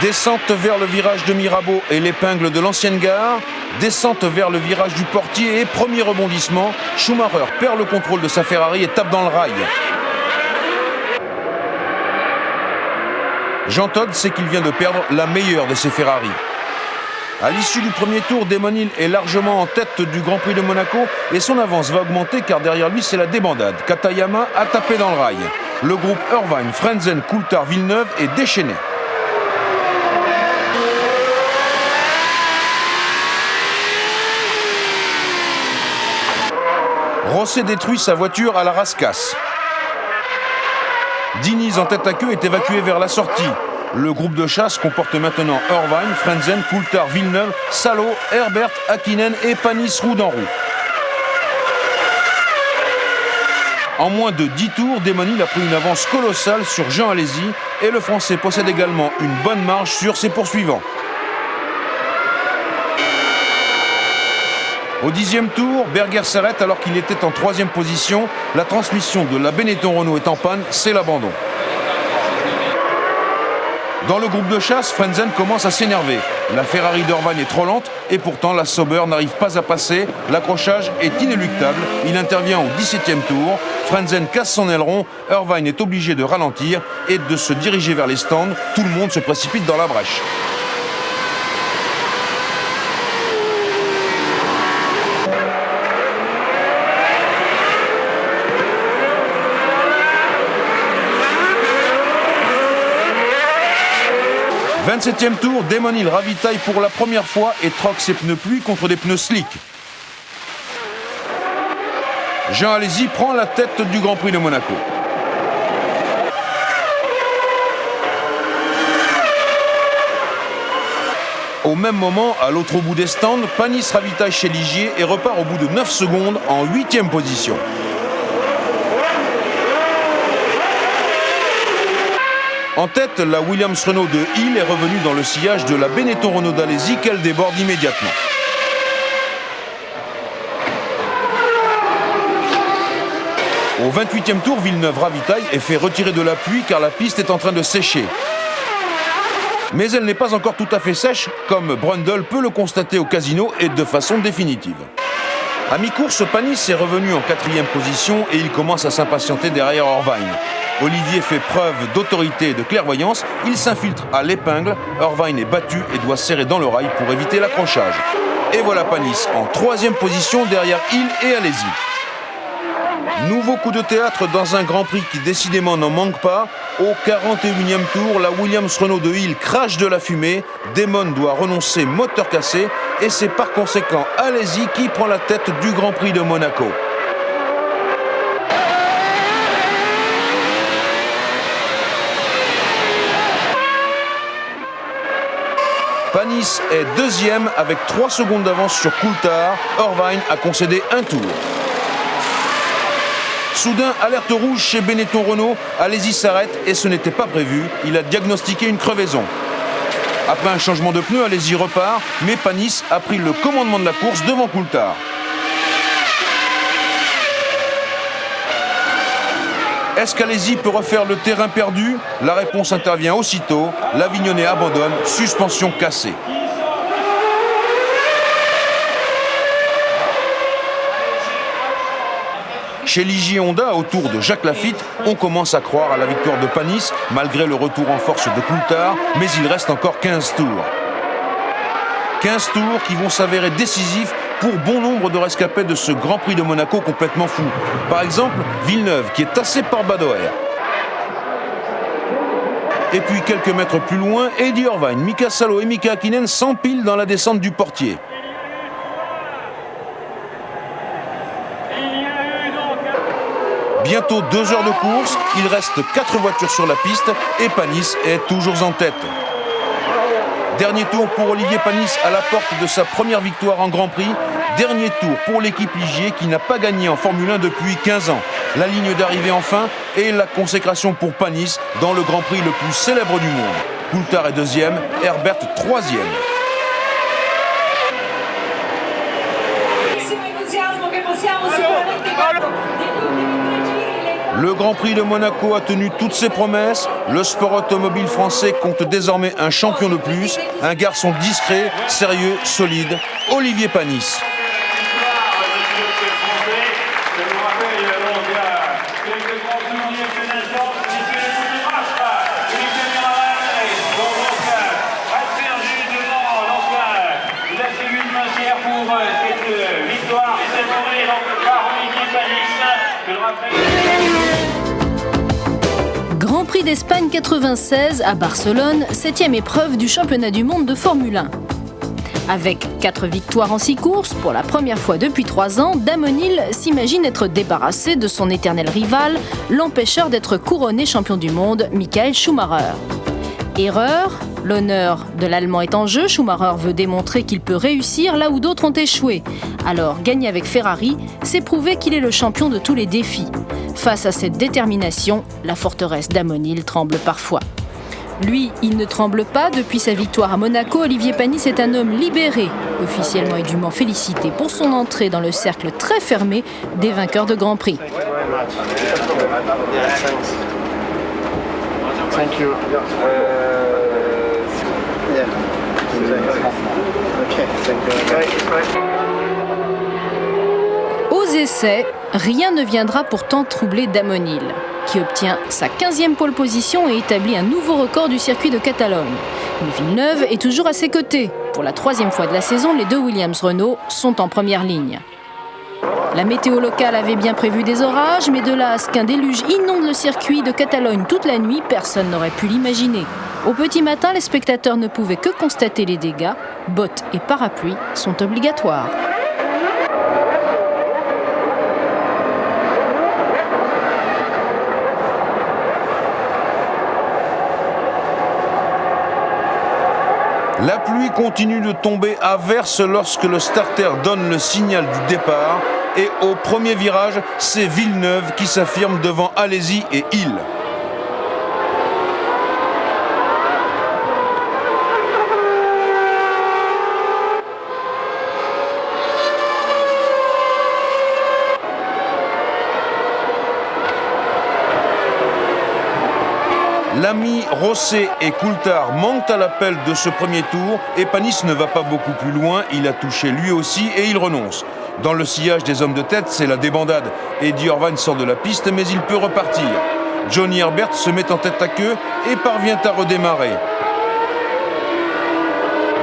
Descente vers le virage de Mirabeau et l'épingle de l'ancienne gare. Descente vers le virage du Portier et premier rebondissement. Schumacher perd le contrôle de sa Ferrari et tape dans le rail. Jean Todt sait qu'il vient de perdre la meilleure de ses Ferrari. À l'issue du premier tour, Damon Hill est largement en tête du Grand Prix de Monaco et son avance va augmenter car derrière lui c'est la débandade. Katayama a tapé dans le rail. Le groupe Irvine, Frentzen, Coulthard, Villeneuve est déchaîné. Rosset détruit sa voiture à la rascasse. Diniz en tête à queue est évacué vers la sortie. Le groupe de chasse comporte maintenant Irvine, Frentzen, Coulthard, Villeneuve, Salo, Herbert, Hakkinen et Panis roue dans roue. En moins de 10 tours, Damon Hill a pris une avance colossale sur Jean Alesi et le Français possède également une bonne marge sur ses poursuivants. Au 10e tour, Berger s'arrête alors qu'il était en 3e position. La transmission de la Benetton Renault est en panne, c'est l'abandon. Dans le groupe de chasse, Frentzen commence à s'énerver. La Ferrari d'Irvine est trop lente et pourtant la Sauber n'arrive pas à passer. L'accrochage est inéluctable. Il intervient au 17e tour. Frentzen casse son aileron. Irvine est obligé de ralentir et de se diriger vers les stands. Tout le monde se précipite dans la brèche. « 27e tour, Damon Hill ravitaille pour la première fois et troque ses pneus pluie contre des pneus slick. Jean Alesi prend la tête du Grand Prix de Monaco. Au même moment, à l'autre bout des stands, Panis ravitaille chez Ligier et repart au bout de 9 secondes en 8e position. En tête, la Williams Renault de Hill est revenue dans le sillage de la Benetton Renault d'Alesi qu'elle déborde immédiatement. Au 28e tour, Villeneuve ravitaille et fait retirer de la pluie car la piste est en train de sécher. Mais elle n'est pas encore tout à fait sèche, comme Brundle peut le constater au casino et de façon définitive. À mi-course, Panis est revenu en 4e position et il commence à s'impatienter derrière Irvine. Olivier fait preuve d'autorité et de clairvoyance, il s'infiltre à l'épingle, Irvine est battu et doit serrer dans le rail pour éviter l'accrochage. Et voilà Panis en 3e position derrière Hill et Alesi. Nouveau coup de théâtre dans un Grand Prix qui décidément n'en manque pas. Au 41e tour, la Williams Renault de Hill crache de la fumée, Damon doit renoncer moteur cassé et c'est par conséquent Alesi qui prend la tête du Grand Prix de Monaco. Panis est 2e avec 3 secondes d'avance sur Coulthard. Irvine a concédé un tour. Soudain, alerte rouge chez Benetton Renault. Alesi s'arrête et ce n'était pas prévu. Il a diagnostiqué une crevaison. Après un changement de pneu, Alesi repart, mais Panis a pris le commandement de la course devant Coulthard. Est-ce qu'Alesi peut refaire le terrain perdu? La réponse intervient aussitôt. L'Avignonnais abandonne, suspension cassée. Chez Ligier Honda, autour de Jacques Lafitte, on commence à croire à la victoire de Panis, malgré le retour en force de Coulthard, mais il reste encore 15 tours. 15 tours qui vont s'avérer décisifs pour bon nombre de rescapés de ce Grand Prix de Monaco complètement fou. Par exemple, Villeneuve, qui est tassé par Badoer. Et puis quelques mètres plus loin, Eddie Irvine, Mika Salo et Mika Hakkinen s'empilent dans la descente du portier. Bientôt 2 heures de course, il reste 4 voitures sur la piste et Panis est toujours en tête. Dernier tour pour Olivier Panis à la porte de sa première victoire en Grand Prix. Dernier tour pour l'équipe Ligier qui n'a pas gagné en Formule 1 depuis 15 ans. La ligne d'arrivée enfin et la consécration pour Panis dans le Grand Prix le plus célèbre du monde. Coulthard est 2e, Herbert 3e. Le Grand Prix de Monaco a tenu toutes ses promesses. Le sport automobile français compte désormais un champion de plus, un garçon discret, sérieux, solide, Olivier Panis. cette victoire. Et c'est tourné donc par Olivier Panis. Grand Prix d'Espagne 96 à Barcelone, 7e épreuve du championnat du monde de Formule 1. Avec 4 victoires en 6 courses, pour la première fois depuis 3 ans, Damon Hill s'imagine être débarrassé de son éternel rival, l'empêcheur d'être couronné champion du monde, Michael Schumacher. Erreur, l'honneur de l'Allemand est en jeu, Schumacher veut démontrer qu'il peut réussir là où d'autres ont échoué. Alors, gagner avec Ferrari, c'est prouver qu'il est le champion de tous les défis. Face à cette détermination, la forteresse Damon Hill tremble parfois. Lui, il ne tremble pas. Depuis sa victoire à Monaco, Olivier Panis est un homme libéré, officiellement et dûment félicité pour son entrée dans le cercle très fermé des vainqueurs de Grand Prix. Thank you. Aux essais, rien ne viendra pourtant troubler Damon Hill, qui obtient sa 15e pole position et établit un nouveau record du circuit de Catalogne. Mais Villeneuve est toujours à ses côtés. Pour la 3e fois de la saison, les deux Williams-Renault sont en première ligne. La météo locale avait bien prévu des orages, mais de là à ce qu'un déluge inonde le circuit de Catalogne toute la nuit, personne n'aurait pu l'imaginer. Au petit matin, les spectateurs ne pouvaient que constater les dégâts. Bottes et parapluies sont obligatoires. La pluie continue de tomber à verse lorsque le starter donne le signal du départ. Et au premier virage, c'est Villeneuve qui s'affirme devant Alesi et Hill. L'ami Rosset et Coulthard manquent à l'appel de ce premier tour et Panis ne va pas beaucoup plus loin, il a touché lui aussi et il renonce. Dans le sillage des hommes de tête, c'est la débandade. Eddie Irvine sort de la piste mais il peut repartir. Johnny Herbert se met en tête à queue et parvient à redémarrer.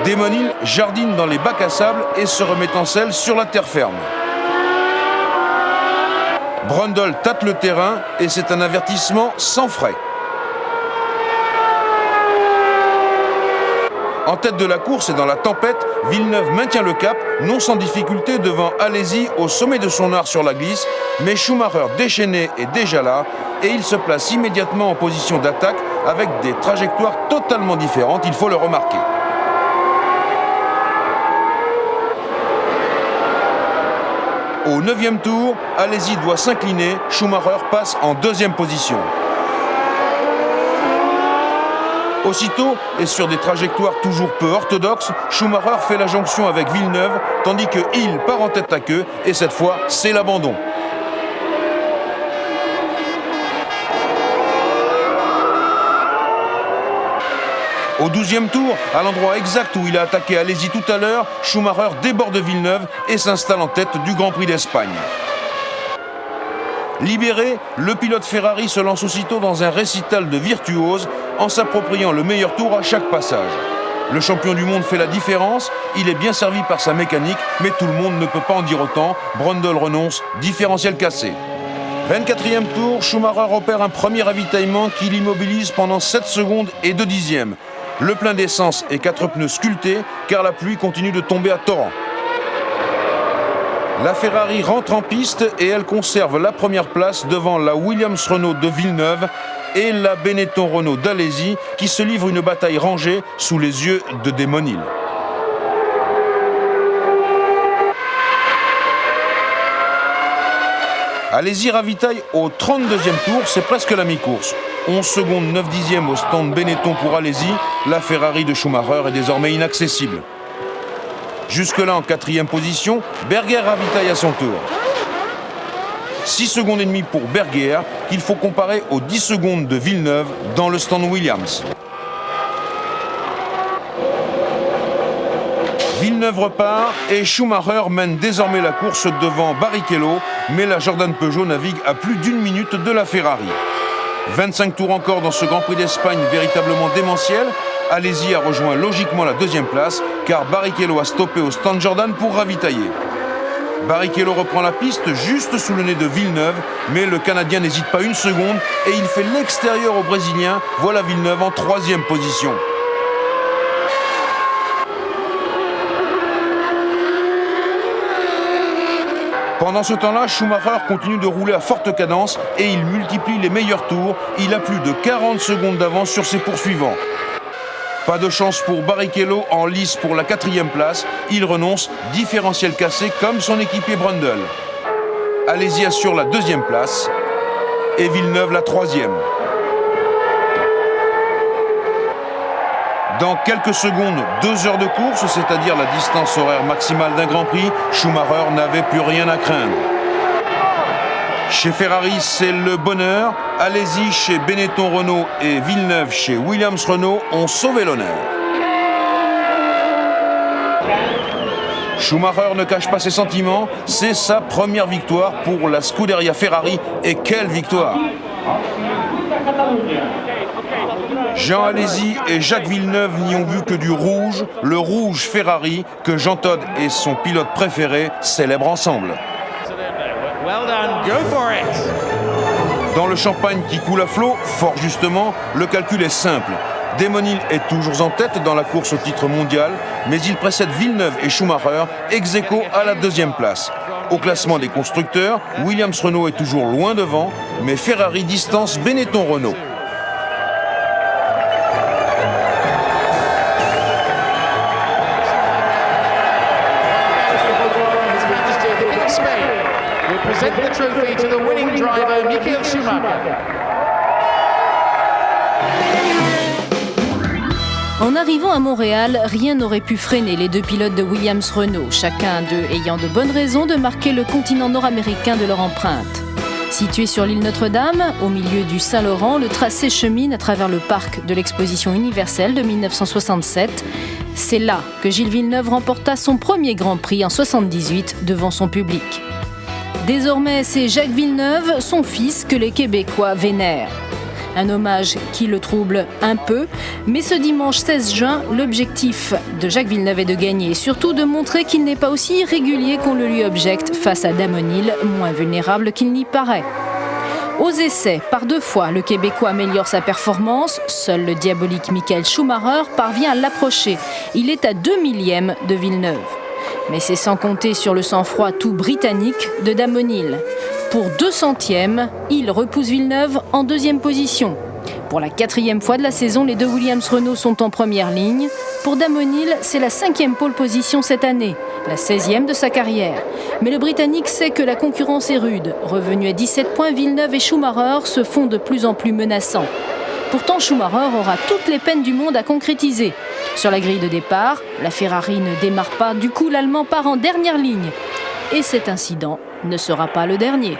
Damon Hill jardine dans les bacs à sable et se remet en selle sur la terre ferme. Brundle tâte le terrain et c'est un avertissement sans frais. En tête de la course et dans la tempête, Villeneuve maintient le cap, non sans difficulté devant Alesi au sommet de son art sur la glisse, mais Schumacher déchaîné est déjà là et il se place immédiatement en position d'attaque avec des trajectoires totalement différentes, il faut le remarquer. Au 9e tour, Alesi doit s'incliner, Schumacher passe en 2e position. Aussitôt, et sur des trajectoires toujours peu orthodoxes, Schumacher fait la jonction avec Villeneuve, tandis que Hill part en tête à queue, et cette fois, c'est l'abandon. Au 12e tour, à l'endroit exact où il a attaqué Alesi tout à l'heure, Schumacher déborde Villeneuve et s'installe en tête du Grand Prix d'Espagne. Libéré, le pilote Ferrari se lance aussitôt dans un récital de virtuose en s'appropriant le meilleur tour à chaque passage. Le champion du monde fait la différence, il est bien servi par sa mécanique, mais tout le monde ne peut pas en dire autant. Brundle renonce, différentiel cassé. 24e tour, Schumacher opère un premier ravitaillement qui l'immobilise pendant 7 secondes et 2 dixièmes. Le plein d'essence et 4 pneus sculptés, car la pluie continue de tomber à torrent. La Ferrari rentre en piste et elle conserve la première place devant la Williams-Renault de Villeneuve et la Benetton-Renault d'Alesi qui se livrent une bataille rangée sous les yeux de Damon Hill. Alesi ravitaille au 32e tour, c'est presque la mi-course. 11 secondes 9 dixièmes au stand Benetton pour Alesi, la Ferrari de Schumacher est désormais inaccessible. Jusque-là, en 4e position, Berger ravitaille à son tour. 6 secondes et demie pour Berger, qu'il faut comparer aux 10 secondes de Villeneuve dans le stand Williams. Villeneuve repart et Schumacher mène désormais la course devant Barrichello, mais la Jordan Peugeot navigue à plus d'1 minute de la Ferrari. 25 tours encore dans ce Grand Prix d'Espagne véritablement démentiel. Alesi a rejoint logiquement la 2e place car Barrichello a stoppé au stand Jordan pour ravitailler. Barrichello reprend la piste juste sous le nez de Villeneuve, mais le Canadien n'hésite pas une seconde et il fait l'extérieur au Brésilien. Voilà Villeneuve en 3e position. Pendant ce temps-là, Schumacher continue de rouler à forte cadence et il multiplie les meilleurs tours. Il a plus de 40 secondes d'avance sur ses poursuivants. Pas de chance pour Barrichello en lice pour la 4e place. Il renonce, différentiel cassé comme son équipier Brundle. Alesi assure la 2e place et Villeneuve la 3e. Dans quelques secondes, 2 heures de course, c'est-à-dire la distance horaire maximale d'un Grand Prix, Schumacher n'avait plus rien à craindre. Chez Ferrari, c'est le bonheur. Alesi chez Benetton Renault et Villeneuve chez Williams Renault ont sauvé l'honneur. Schumacher ne cache pas ses sentiments. C'est sa première victoire pour la Scuderia Ferrari. Et quelle victoire! Jean Alesi et Jacques Villeneuve n'y ont vu que du rouge, le rouge Ferrari que Jean Todt et son pilote préféré célèbrent ensemble. Dans le champagne qui coule à flot, fort justement, le calcul est simple. Damon Hill est toujours en tête dans la course au titre mondial, mais il précède Villeneuve et Schumacher, ex aequo à la 2e place. Au classement des constructeurs, Williams Renault est toujours loin devant, mais Ferrari distance Benetton Renault. En arrivant à Montréal, rien n'aurait pu freiner les 2 pilotes de Williams Renault, chacun d'eux ayant de bonnes raisons de marquer le continent nord-américain de leur empreinte. Situé sur l'île Notre-Dame, au milieu du Saint-Laurent, le tracé chemine à travers le parc de l'Exposition universelle de 1967. C'est là que Gilles Villeneuve remporta son premier Grand Prix en 1978 devant son public. Désormais, c'est Jacques Villeneuve, son fils, que les Québécois vénèrent. Un hommage qui le trouble un peu, mais ce dimanche 16 juin, l'objectif de Jacques Villeneuve est de gagner et surtout de montrer qu'il n'est pas aussi irrégulier qu'on le lui objecte face à Damon Hill, moins vulnérable qu'il n'y paraît. Aux essais, par 2 fois, le Québécois améliore sa performance. Seul le diabolique Michael Schumacher parvient à l'approcher. Il est à 2 millièmes de Villeneuve. Mais c'est sans compter sur le sang-froid tout britannique de Damon Hill. Pour 200e, il repousse Villeneuve en 2e position. Pour la 4e fois de la saison, les 2 Williams Renault sont en première ligne. Pour Damon Hill, c'est la 5e pole position cette année, la 16e de sa carrière. Mais le Britannique sait que la concurrence est rude. Revenu à 17 points, Villeneuve et Schumacher se font de plus en plus menaçants. Pourtant, Schumacher aura toutes les peines du monde à concrétiser. Sur la grille de départ, la Ferrari ne démarre pas, du coup l'Allemand part en dernière ligne. Et cet incident ne sera pas le dernier.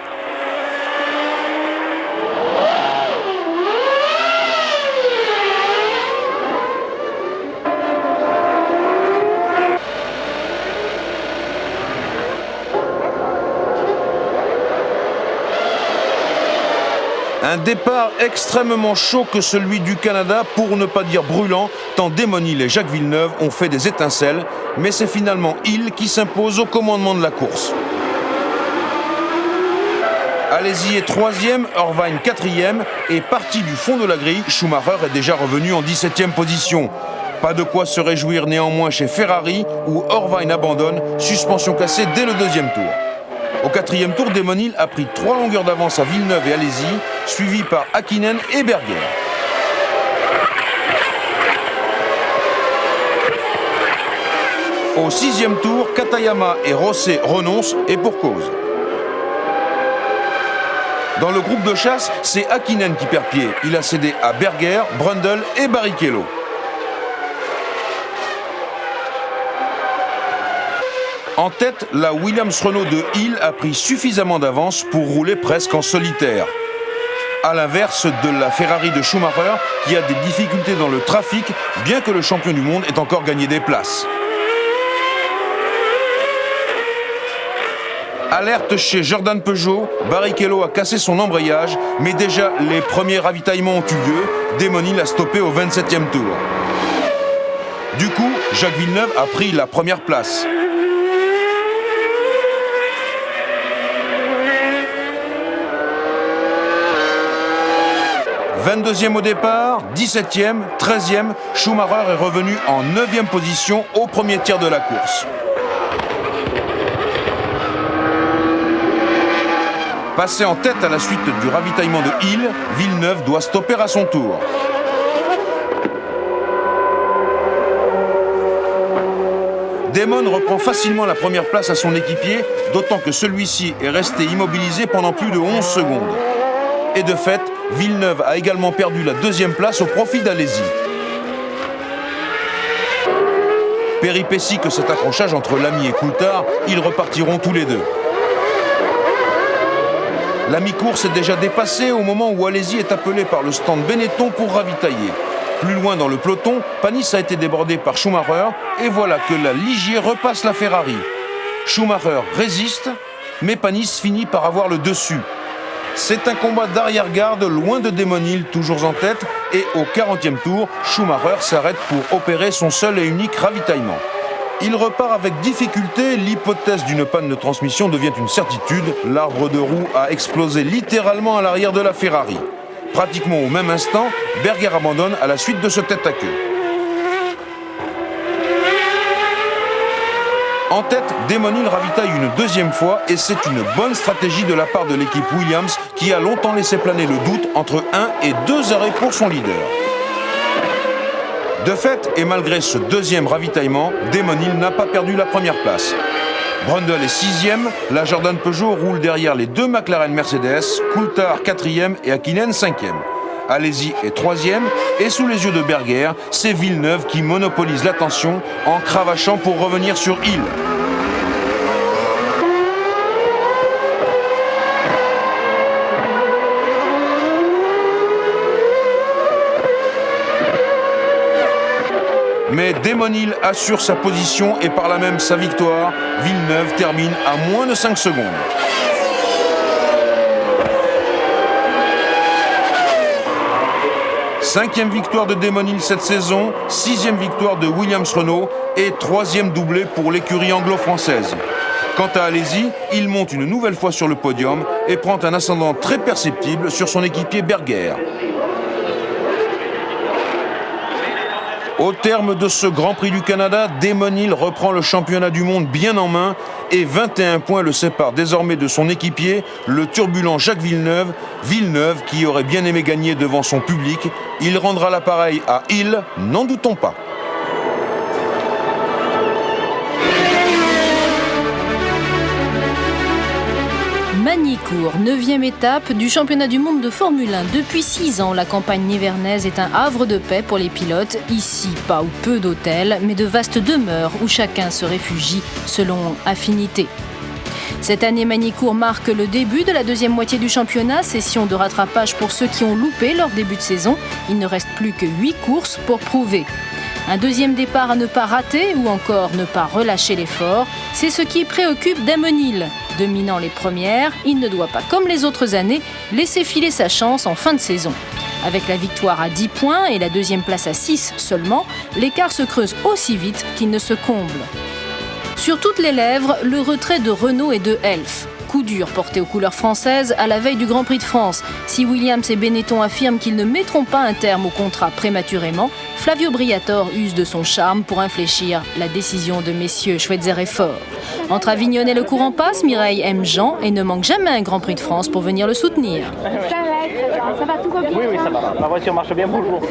Un départ extrêmement chaud que celui du Canada, pour ne pas dire brûlant, tant Damon Hill et Jacques Villeneuve ont fait des étincelles, mais c'est finalement Hill qui s'impose au commandement de la course. Alesi est 3e, Irvine 4e, et parti du fond de la grille, Schumacher est déjà revenu en 17e position. Pas de quoi se réjouir néanmoins chez Ferrari, où Irvine abandonne, suspension cassée dès le 2e tour. Au 4e tour, Damon Hill a pris 3 longueurs d'avance à Villeneuve et Alesi, suivis par Häkkinen et Berger. Au 6e tour, Katayama et Rosset renoncent, et pour cause. Dans le groupe de chasse, c'est Häkkinen qui perd pied. Il a cédé à Berger, Brundle et Barrichello. En tête, la Williams Renault de Hill a pris suffisamment d'avance pour rouler presque en solitaire. À l'inverse de la Ferrari de Schumacher, qui a des difficultés dans le trafic, bien que le champion du monde ait encore gagné des places. Alerte chez Jordan Peugeot, Barrichello a cassé son embrayage, mais déjà les premiers ravitaillements ont eu lieu. Damon Hill a stoppé au 27e tour. Du coup, Jacques Villeneuve a pris la première place. « 22e au départ, 17e, 13e, Schumacher est revenu en 9e position au premier tiers de la course. Passé en tête à la suite du ravitaillement de Hill, Villeneuve doit stopper à son tour. Damon reprend facilement la première place à son équipier, d'autant que celui-ci est resté immobilisé pendant plus de 11 secondes. Et de fait, Villeneuve a également perdu la deuxième place au profit d'Alesi. Péripétie que cet accrochage entre Lamy et Coulthard, ils repartiront tous les deux. La mi-course est déjà dépassée au moment où Alesi est appelé par le stand Benetton pour ravitailler. Plus loin dans le peloton, Panis a été débordé par Schumacher et voilà que la Ligier repasse la Ferrari. Schumacher résiste, mais Panis finit par avoir le dessus. C'est un combat d'arrière-garde loin de Damon Hill, toujours en tête, et au 40e tour, Schumacher s'arrête pour opérer son seul et unique ravitaillement. Il repart avec difficulté, l'hypothèse d'une panne de transmission devient une certitude. L'arbre de roue a explosé littéralement à l'arrière de la Ferrari. Pratiquement au même instant, Berger abandonne à la suite de ce tête-à-queue. En tête, Damon Hill ravitaille une deuxième fois et c'est une bonne stratégie de la part de l'équipe Williams qui a longtemps laissé planer le doute entre 1 et 2 arrêts pour son leader. De fait, et malgré ce deuxième ravitaillement, Damon Hill n'a pas perdu la première place. Brundle est 6e, la Jordan Peugeot roule derrière les deux McLaren Mercedes, Coulthard 4e et Hakkinen 5e. Alesi est 3e et sous les yeux de Berger, c'est Villeneuve qui monopolise l'attention en cravachant pour revenir sur Hill. Mais Damon Hill assure sa position et par là même sa victoire. Villeneuve termine à moins de 5 secondes. Cinquième victoire de Damon Hill cette saison, 6e victoire de Williams-Renault et 3e doublé pour l'écurie anglo-française. Quant à Alesi, il monte une nouvelle fois sur le podium et prend un ascendant très perceptible sur son équipier Berger. Au terme de ce Grand Prix du Canada, Damon Hill reprend le championnat du monde bien en main et 21 points le séparent désormais de son équipier, le turbulent Jacques Villeneuve. Villeneuve qui aurait bien aimé gagner devant son public. Il rendra l'appareil à Hill, n'en doutons pas. Magny-Cours, 9e étape du championnat du monde de Formule 1. Depuis 6 ans, la campagne nivernaise est un havre de paix pour les pilotes. Ici, pas ou peu d'hôtels, mais de vastes demeures où chacun se réfugie selon affinité. Cette année, Magny-Cours marque le début de la deuxième moitié du championnat, session de rattrapage pour ceux qui ont loupé leur début de saison. Il ne reste plus que 8 courses pour prouver. Un deuxième départ à ne pas rater ou encore ne pas relâcher l'effort, c'est ce qui préoccupe Damon Hill. Dominant les premières, il ne doit pas, comme les autres années, laisser filer sa chance en fin de saison. Avec la victoire à 10 points et la deuxième place à 6 seulement, l'écart se creuse aussi vite qu'il ne se comble. Sur toutes les lèvres, le retrait de Renault et de Elf. Coup dur porté aux couleurs françaises à la veille du Grand Prix de France. Si Williams et Benetton affirment qu'ils ne mettront pas un terme au contrat prématurément, Flavio Briatore use de son charme pour infléchir la décision de messieurs Schweitzer et Faure. Entre Avignon et le courant passe, Mireille aime Jean et ne manque jamais un Grand Prix de France pour venir le soutenir. Ça va, tout va bien? Oui, ça va. La voiture marche bien, bonjour.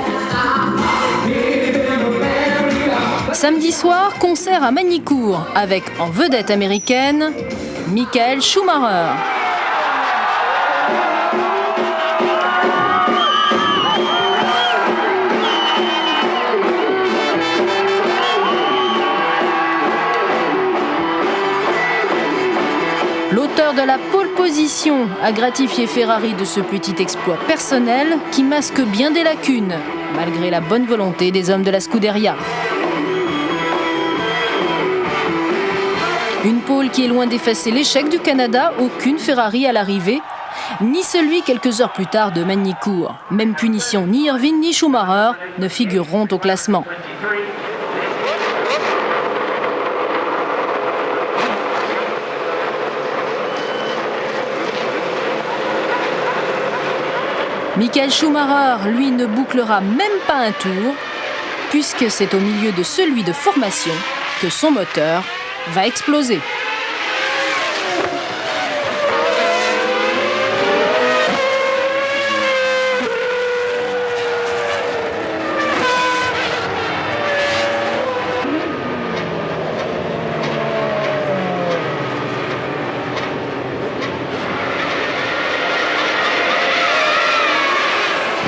Samedi soir, concert à Magny-Cours avec en vedette américaine Michael Schumacher. L'auteur de la pole position a gratifié Ferrari de ce petit exploit personnel qui masque bien des lacunes, malgré la bonne volonté des hommes de la Scuderia. Une pole qui est loin d'effacer l'échec du Canada, aucune Ferrari à l'arrivée, ni celui quelques heures plus tard de Magny-Cours. Même punition, ni Irvine ni Schumacher ne figureront au classement. Michael Schumacher, lui, ne bouclera même pas un tour, puisque c'est au milieu de celui de formation que son moteur va exploser.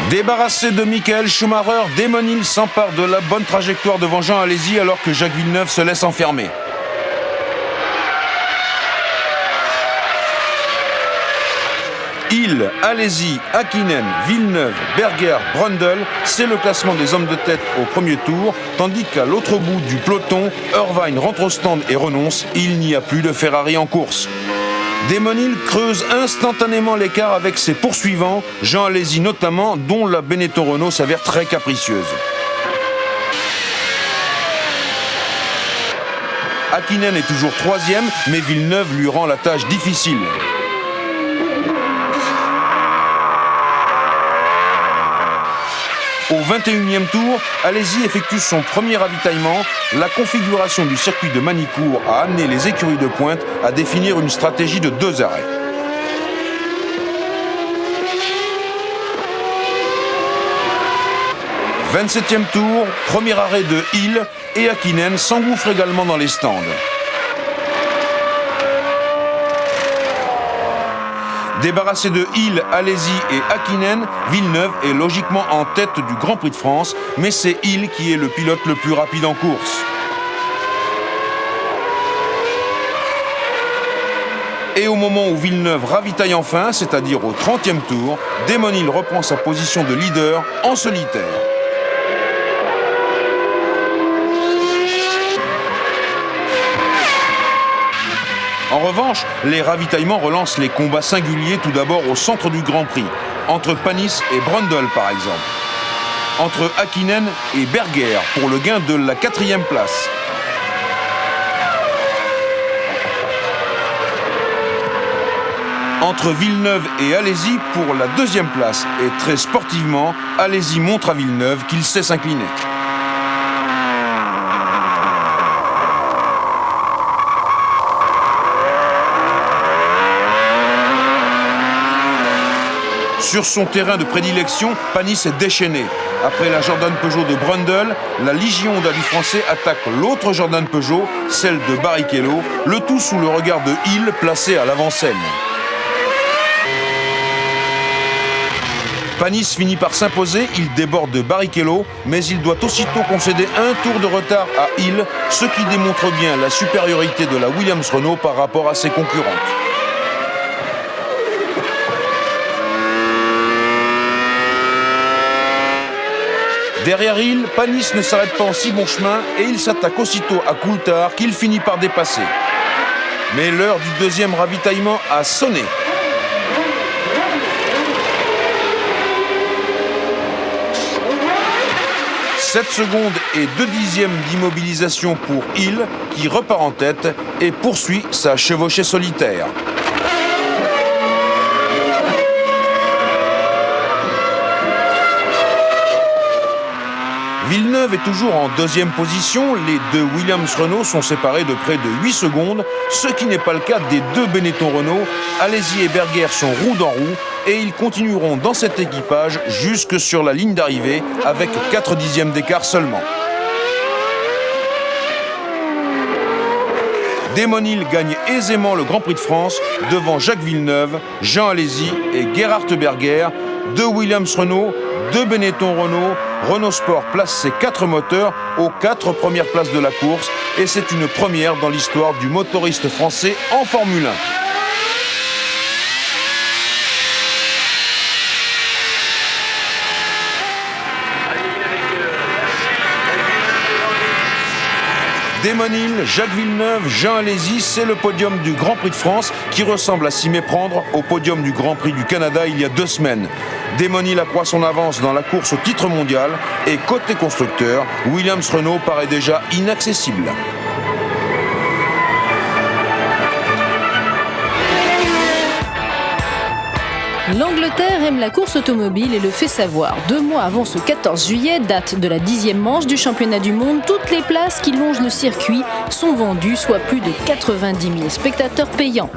Débarrassé de Michael Schumacher, Damon Hill s'empare de la bonne trajectoire devant Jean Alesi alors que Jacques Villeneuve se laisse enfermer. Hill, Alesi, Häkkinen, Villeneuve, Berger, Brundle, c'est le classement des hommes de tête au premier tour, tandis qu'à l'autre bout du peloton, Irvine rentre au stand et renonce, il n'y a plus de Ferrari en course. Damon Hill creuse instantanément l'écart avec ses poursuivants, Jean Alesi notamment, dont la Benetton Renault s'avère très capricieuse. Häkkinen est toujours troisième, mais Villeneuve lui rend la tâche difficile. Au 21e tour, Alesi effectue son premier ravitaillement. La configuration du circuit de Manicourt a amené les écuries de pointe à définir une stratégie de 2 arrêts. « 27e tour, premier arrêt de Hill et Häkkinen s'engouffre également dans les stands. Débarrassé de Hill, Alesi et Häkkinen, Villeneuve est logiquement en tête du Grand Prix de France, mais c'est Hill qui est le pilote le plus rapide en course. Et au moment où Villeneuve ravitaille enfin, c'est-à-dire au 30e tour, Damon Hill reprend sa position de leader en solitaire. En revanche, les ravitaillements relancent les combats singuliers tout d'abord au centre du Grand Prix, entre Panis et Brundle par exemple, entre Häkkinen et Berger pour le gain de la 4e place. Entre Villeneuve et Alesi pour la 2e place, et très sportivement, Alesi montre à Villeneuve qu'il sait s'incliner. Sur son terrain de prédilection, Panis est déchaîné. Après la Jordan Peugeot de Brundle, la Légion d'Ali français attaque l'autre Jordan Peugeot, celle de Barrichello, le tout sous le regard de Hill placé à l'avant-scène. Panis finit par s'imposer, il déborde Barrichello, mais il doit aussitôt concéder un tour de retard à Hill, ce qui démontre bien la supériorité de la Williams Renault par rapport à ses concurrentes. Derrière Hill, Panis ne s'arrête pas en si bon chemin et il s'attaque aussitôt à Coulthard qu'il finit par dépasser. Mais l'heure du 2e ravitaillement a sonné. « 7 secondes et 2 dixièmes d'immobilisation pour Hill qui repart en tête et poursuit sa chevauchée solitaire. Villeneuve est toujours en 2e position, les 2 Williams Renault sont séparés de près de 8 secondes, ce qui n'est pas le cas des 2 Benetton Renault. Alesi et Berger sont roue dans roue et ils continueront dans cet équipage jusque sur la ligne d'arrivée avec 4 dixièmes d'écart seulement. Damon Hill gagne aisément le Grand Prix de France devant Jacques Villeneuve, Jean Alesi et Gerhard Berger, 2 Williams Renault, 2 Benetton Renault. Renault Sport place ses 4 moteurs aux 4 premières places de la course et c'est une première dans l'histoire du motoriste français en Formule 1. Damon Hill, Jacques Villeneuve, Jean Alesi, c'est le podium du Grand Prix de France qui ressemble à s'y méprendre au podium du Grand Prix du Canada il y a 2 semaines. Damon Hill accroît son avance dans la course au titre mondial et côté constructeur, Williams Renault paraît déjà inaccessible. L'Angleterre aime la course automobile et le fait savoir. 2 mois avant ce 14 juillet, date de la 10e manche du championnat du monde, toutes les places qui longent le circuit sont vendues, soit plus de 90 000 spectateurs payants.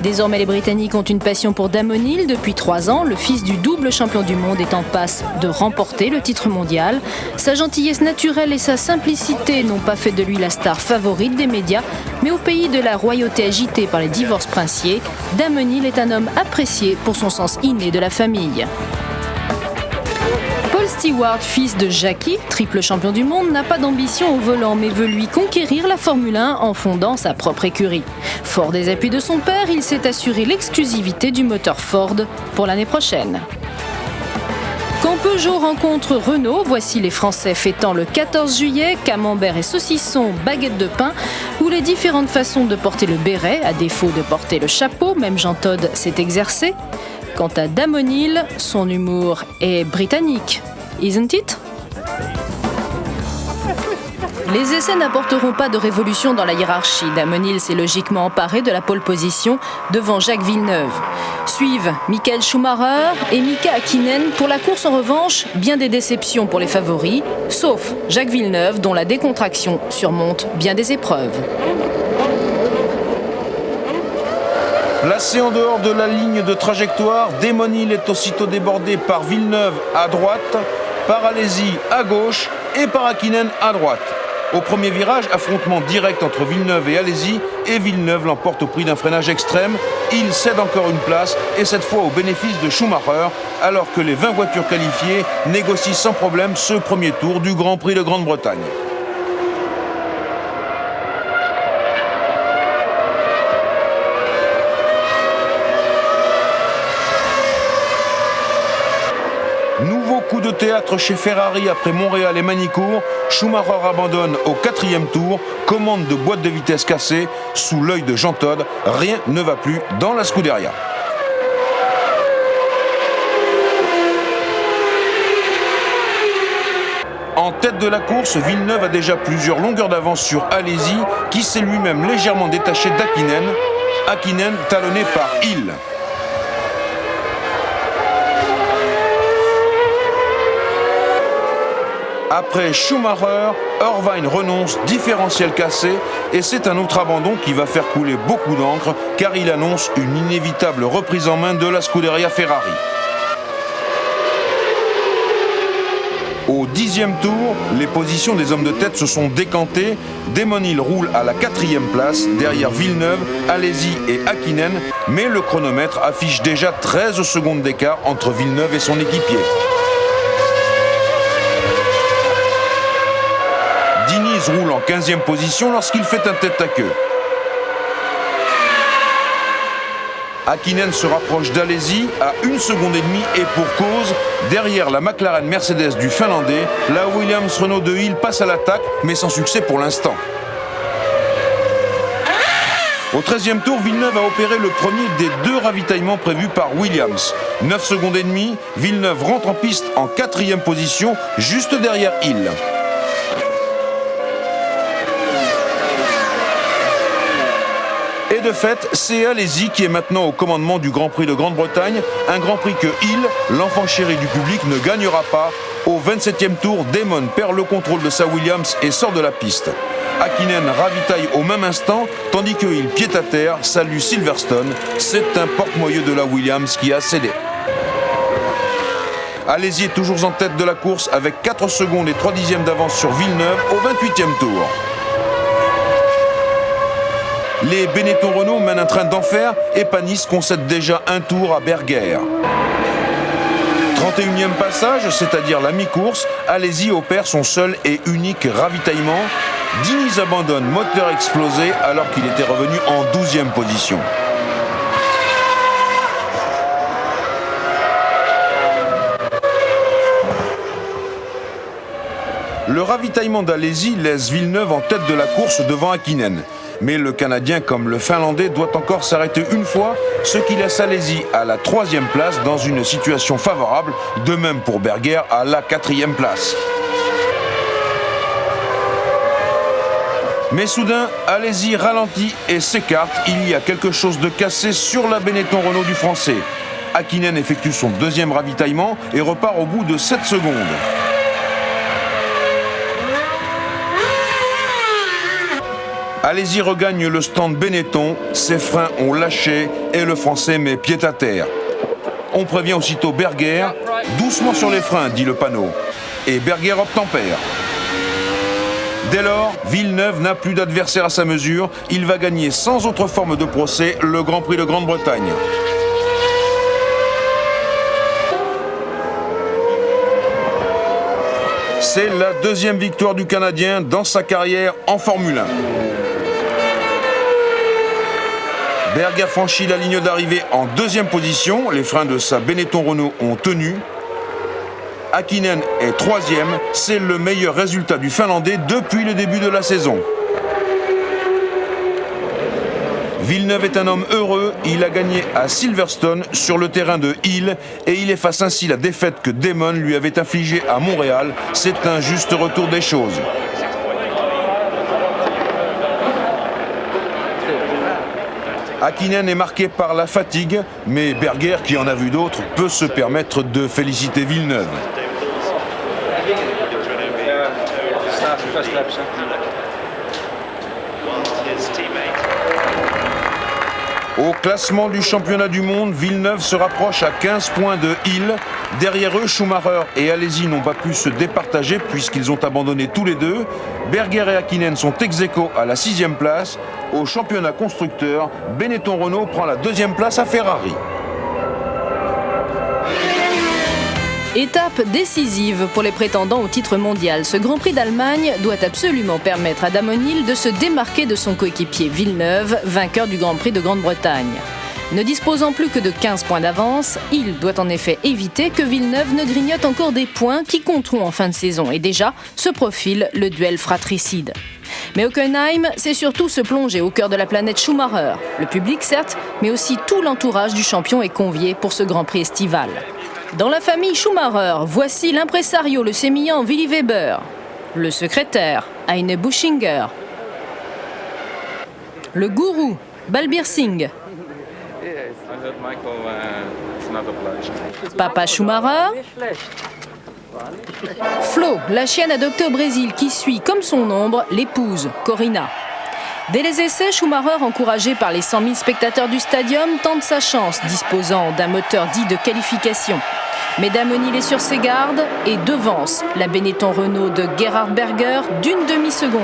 Désormais, les Britanniques ont une passion pour Damon Hill. Depuis 3 ans, le fils du double champion du monde est en passe de remporter le titre mondial. Sa gentillesse naturelle et sa simplicité n'ont pas fait de lui la star favorite des médias, mais au pays de la royauté agitée par les divorces princiers, Damon Hill est un homme apprécié pour son sens inné de la famille. Paul Stewart, fils de Jackie, triple champion du monde, n'a pas d'ambition au volant mais veut lui conquérir la Formule 1 en fondant sa propre écurie. Fort des appuis de son père, il s'est assuré l'exclusivité du moteur Ford pour l'année prochaine. Quand Peugeot rencontre Renault, voici les Français fêtant le 14 juillet, camembert et saucisson, baguette de pain, ou les différentes façons de porter le béret, à défaut de porter le chapeau, même Jean Todt s'est exercé. Quant à Damon Hill, son humour est britannique, isn't it? Les essais n'apporteront pas de révolution dans la hiérarchie. Damon Hill s'est logiquement emparé de la pole position devant Jacques Villeneuve. Suivent Michael Schumacher et Mika Häkkinen. Pour la course en revanche, bien des déceptions pour les favoris, sauf Jacques Villeneuve dont la décontraction surmonte bien des épreuves. Placé en dehors de la ligne de trajectoire, Damon Hill est aussitôt débordé par Villeneuve à droite, par Alesi à gauche et par Häkkinen à droite. Au premier virage, affrontement direct entre Villeneuve et Alesi, et Villeneuve l'emporte au prix d'un freinage extrême. Il cède encore une place, et cette fois au bénéfice de Schumacher, alors que les 20 voitures qualifiées négocient sans problème ce premier tour du Grand Prix de Grande-Bretagne. Nouveau coup de théâtre chez Ferrari après Montréal et Manicourt. Schumacher abandonne au 4e tour, commande de boîte de vitesse cassée. Sous l'œil de Jean Todt, rien ne va plus dans la Scuderia. En tête de la course, Villeneuve a déjà plusieurs longueurs d'avance sur Alesi, qui s'est lui-même légèrement détaché d'Häkkinen. Häkkinen talonné par Hill. Après Schumacher, Irvine renonce, différentiel cassé, et c'est un autre abandon qui va faire couler beaucoup d'encre, car il annonce une inévitable reprise en main de la Scuderia Ferrari. Au 10e tour, les positions des hommes de tête se sont décantées. Damon Hill roule à la 4e place, derrière Villeneuve, Alesi et Häkkinen, mais le chronomètre affiche déjà 13 secondes d'écart entre Villeneuve et son équipier. Diniz roule en 15e position lorsqu'il fait un tête-à-queue. Häkkinen se rapproche d'Alesi à 1 seconde et demie et pour cause, derrière la McLaren Mercedes du Finlandais, la Williams Renault de Hill passe à l'attaque, mais sans succès pour l'instant. Au 13e tour, Villeneuve a opéré le premier des 2 ravitaillements prévus par Williams. 9 secondes et demie, Villeneuve rentre en piste en 4e position, juste derrière Hill. Et de fait, c'est Alesi qui est maintenant au commandement du Grand Prix de Grande-Bretagne, un Grand Prix que Hill, l'enfant chéri du public, ne gagnera pas. Au 27e tour, Damon perd le contrôle de sa Williams et sort de la piste. Häkkinen ravitaille au même instant, tandis que Hill, pied à terre, salue Silverstone. C'est un porte-moyeu de la Williams qui a cédé. Alesi est toujours en tête de la course avec 4 secondes et 3 dixièmes d'avance sur Villeneuve au 28e tour. Les Benetton Renault mènent un train d'enfer et Panis concède déjà un tour à Berger. 31e passage, c'est-à-dire la mi-course, Alesi opère son seul et unique ravitaillement. Diniz abandonne, moteur explosé, alors qu'il était revenu en 12e position. Le ravitaillement d'Alesi laisse Villeneuve en tête de la course devant Häkkinen. Mais le Canadien comme le Finlandais doit encore s'arrêter une fois, ce qui laisse Alesi à la 3e place dans une situation favorable, de même pour Berger à la 4e place. Mais soudain, Alesi ralentit et s'écarte. Il y a quelque chose de cassé sur la Benetton Renault du Français. Hakkinen effectue son deuxième ravitaillement et repart au bout de 7 secondes. Alesi regagne le stand Benetton, ses freins ont lâché et le Français met pied à terre. On prévient aussitôt Berger, doucement sur les freins, dit le panneau. Et Berger obtempère. Dès lors, Villeneuve n'a plus d'adversaire à sa mesure, il va gagner sans autre forme de procès le Grand Prix de Grande-Bretagne. C'est la deuxième victoire du Canadien dans sa carrière en Formule 1. Berger franchit la ligne d'arrivée en deuxième position. Les freins de sa Benetton Renault ont tenu. Hakkinen est troisième. C'est le meilleur résultat du Finlandais depuis le début de la saison. Villeneuve est un homme heureux. Il a gagné à Silverstone sur le terrain de Hill et il efface ainsi la défaite que Damon lui avait infligée à Montréal. C'est un juste retour des choses. Hakkinen est marqué par la fatigue, mais Berger, qui en a vu d'autres, peut se permettre de féliciter Villeneuve. Au classement du championnat du monde, Villeneuve se rapproche à 15 points de Hill. Derrière eux, Schumacher et Alesi n'ont pas pu se départager puisqu'ils ont abandonné tous les deux. Berger et Hakkinen sont ex-aequo à la 6e place. Au championnat constructeur, Benetton Renault prend la 2e place à Ferrari. Étape décisive pour les prétendants au titre mondial. Ce Grand Prix d'Allemagne doit absolument permettre à Damon Hill de se démarquer de son coéquipier Villeneuve, vainqueur du Grand Prix de Grande-Bretagne. Ne disposant plus que de 15 points d'avance, Hill doit en effet éviter que Villeneuve ne grignote encore des points qui compteront en fin de saison. Et déjà, se profile le duel fratricide. Mais Hockenheim, c'est surtout se plonger au cœur de la planète Schumacher. Le public, certes, mais aussi tout l'entourage du champion est convié pour ce Grand Prix estival. Dans la famille Schumacher, voici l'impresario, le sémillant Willy Weber, le secrétaire, Heine Buschinger, le gourou, Balbir Singh, Papa Schumacher, Flo, la chienne adoptée au Brésil qui suit comme son ombre l'épouse, Corina. Dès les essais, Schumacher, encouragé par les 100 000 spectateurs du stadium, tente sa chance, disposant d'un moteur dit de qualification. Mais Damon Hill est sur ses gardes et devance la Benetton Renault de Gerhard Berger d'une demi-seconde.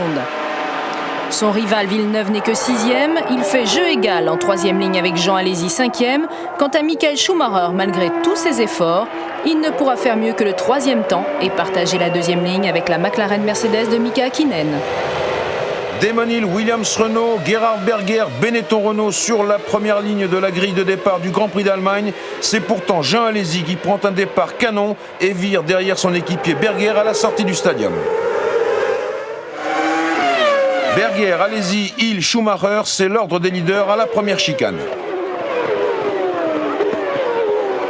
Son rival Villeneuve n'est que 6e, il fait jeu égal en 3e ligne avec Jean Alesi 5e. Quant à Michael Schumacher, malgré tous ses efforts, il ne pourra faire mieux que le 3e temps et partager la 2e ligne avec la McLaren Mercedes de Mika Hakkinen. Damon Hill, Williams Renault, Gerhard Berger, Benetton Renault sur la première ligne de la grille de départ du Grand Prix d'Allemagne. C'est pourtant Jean Alesi qui prend un départ canon et vire derrière son équipier Berger à la sortie du stadium. Berger, Alesi, Hill, Schumacher, c'est l'ordre des leaders à la première chicane.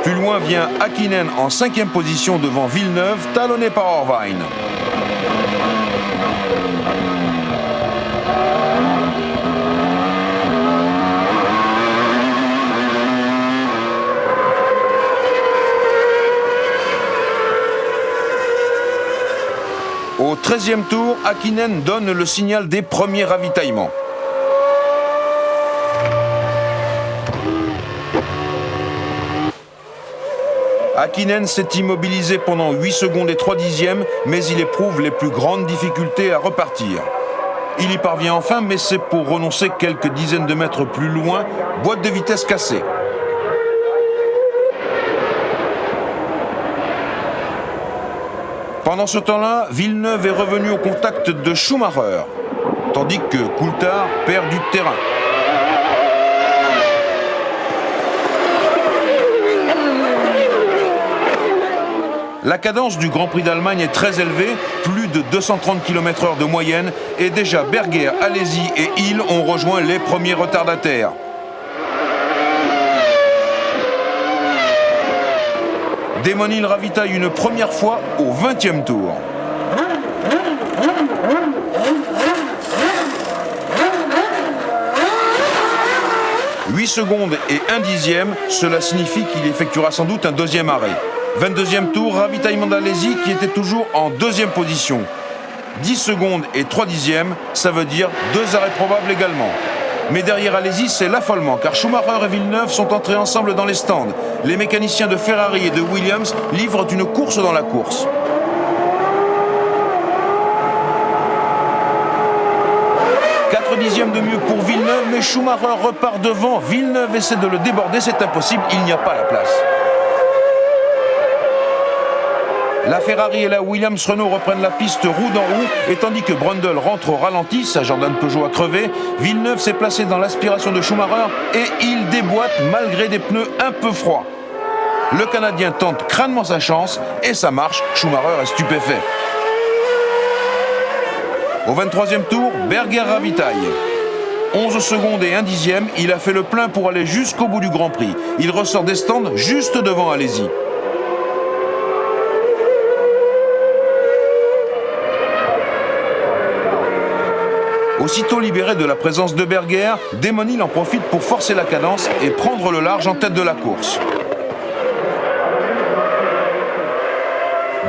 Plus loin vient Hakkinen en 5e position devant Villeneuve, talonné par Horvain. Au 13e tour, Hakkinen donne le signal des premiers ravitaillements. Hakkinen s'est immobilisé pendant 8 secondes et 3 dixièmes, mais il éprouve les plus grandes difficultés à repartir. Il y parvient enfin, mais c'est pour renoncer quelques dizaines de mètres plus loin, boîte de vitesse cassée. Pendant ce temps-là, Villeneuve est revenu au contact de Schumacher, tandis que Coulthard perd du terrain. La cadence du Grand Prix d'Allemagne est très élevée, plus de 230 km/h de moyenne, et déjà Berger, Alesi et Hill ont rejoint les premiers retardataires. Damon Hill ravitaille une première fois au 20e tour. 8 secondes et 1 dixième, cela signifie qu'il effectuera sans doute un deuxième arrêt. 22e tour, ravitaillement d'Alesi qui était toujours en deuxième position. 10 secondes et 3 dixièmes, ça veut dire 2 arrêts probables également. Mais derrière Alesi, c'est l'affolement, car Schumacher et Villeneuve sont entrés ensemble dans les stands. Les mécaniciens de Ferrari et de Williams livrent une course dans la course. 4 dixièmes de mieux pour Villeneuve, mais Schumacher repart devant. Villeneuve essaie de le déborder, c'est impossible, il n'y a pas la place. La Ferrari et la Williams-Renault reprennent la piste roue dans roue, et tandis que Brundle rentre au ralenti, sa Jordan Peugeot a crevé, Villeneuve s'est placé dans l'aspiration de Schumacher et il déboîte malgré des pneus un peu froids. Le Canadien tente crânement sa chance et ça marche, Schumacher est stupéfait. Au 23e tour, Berger ravitaille. 11 secondes et 1 dixième, il a fait le plein pour aller jusqu'au bout du Grand Prix. Il ressort des stands juste devant Alesi. Aussitôt libéré de la présence de Berger, Damon Hill en profite pour forcer la cadence et prendre le large en tête de la course.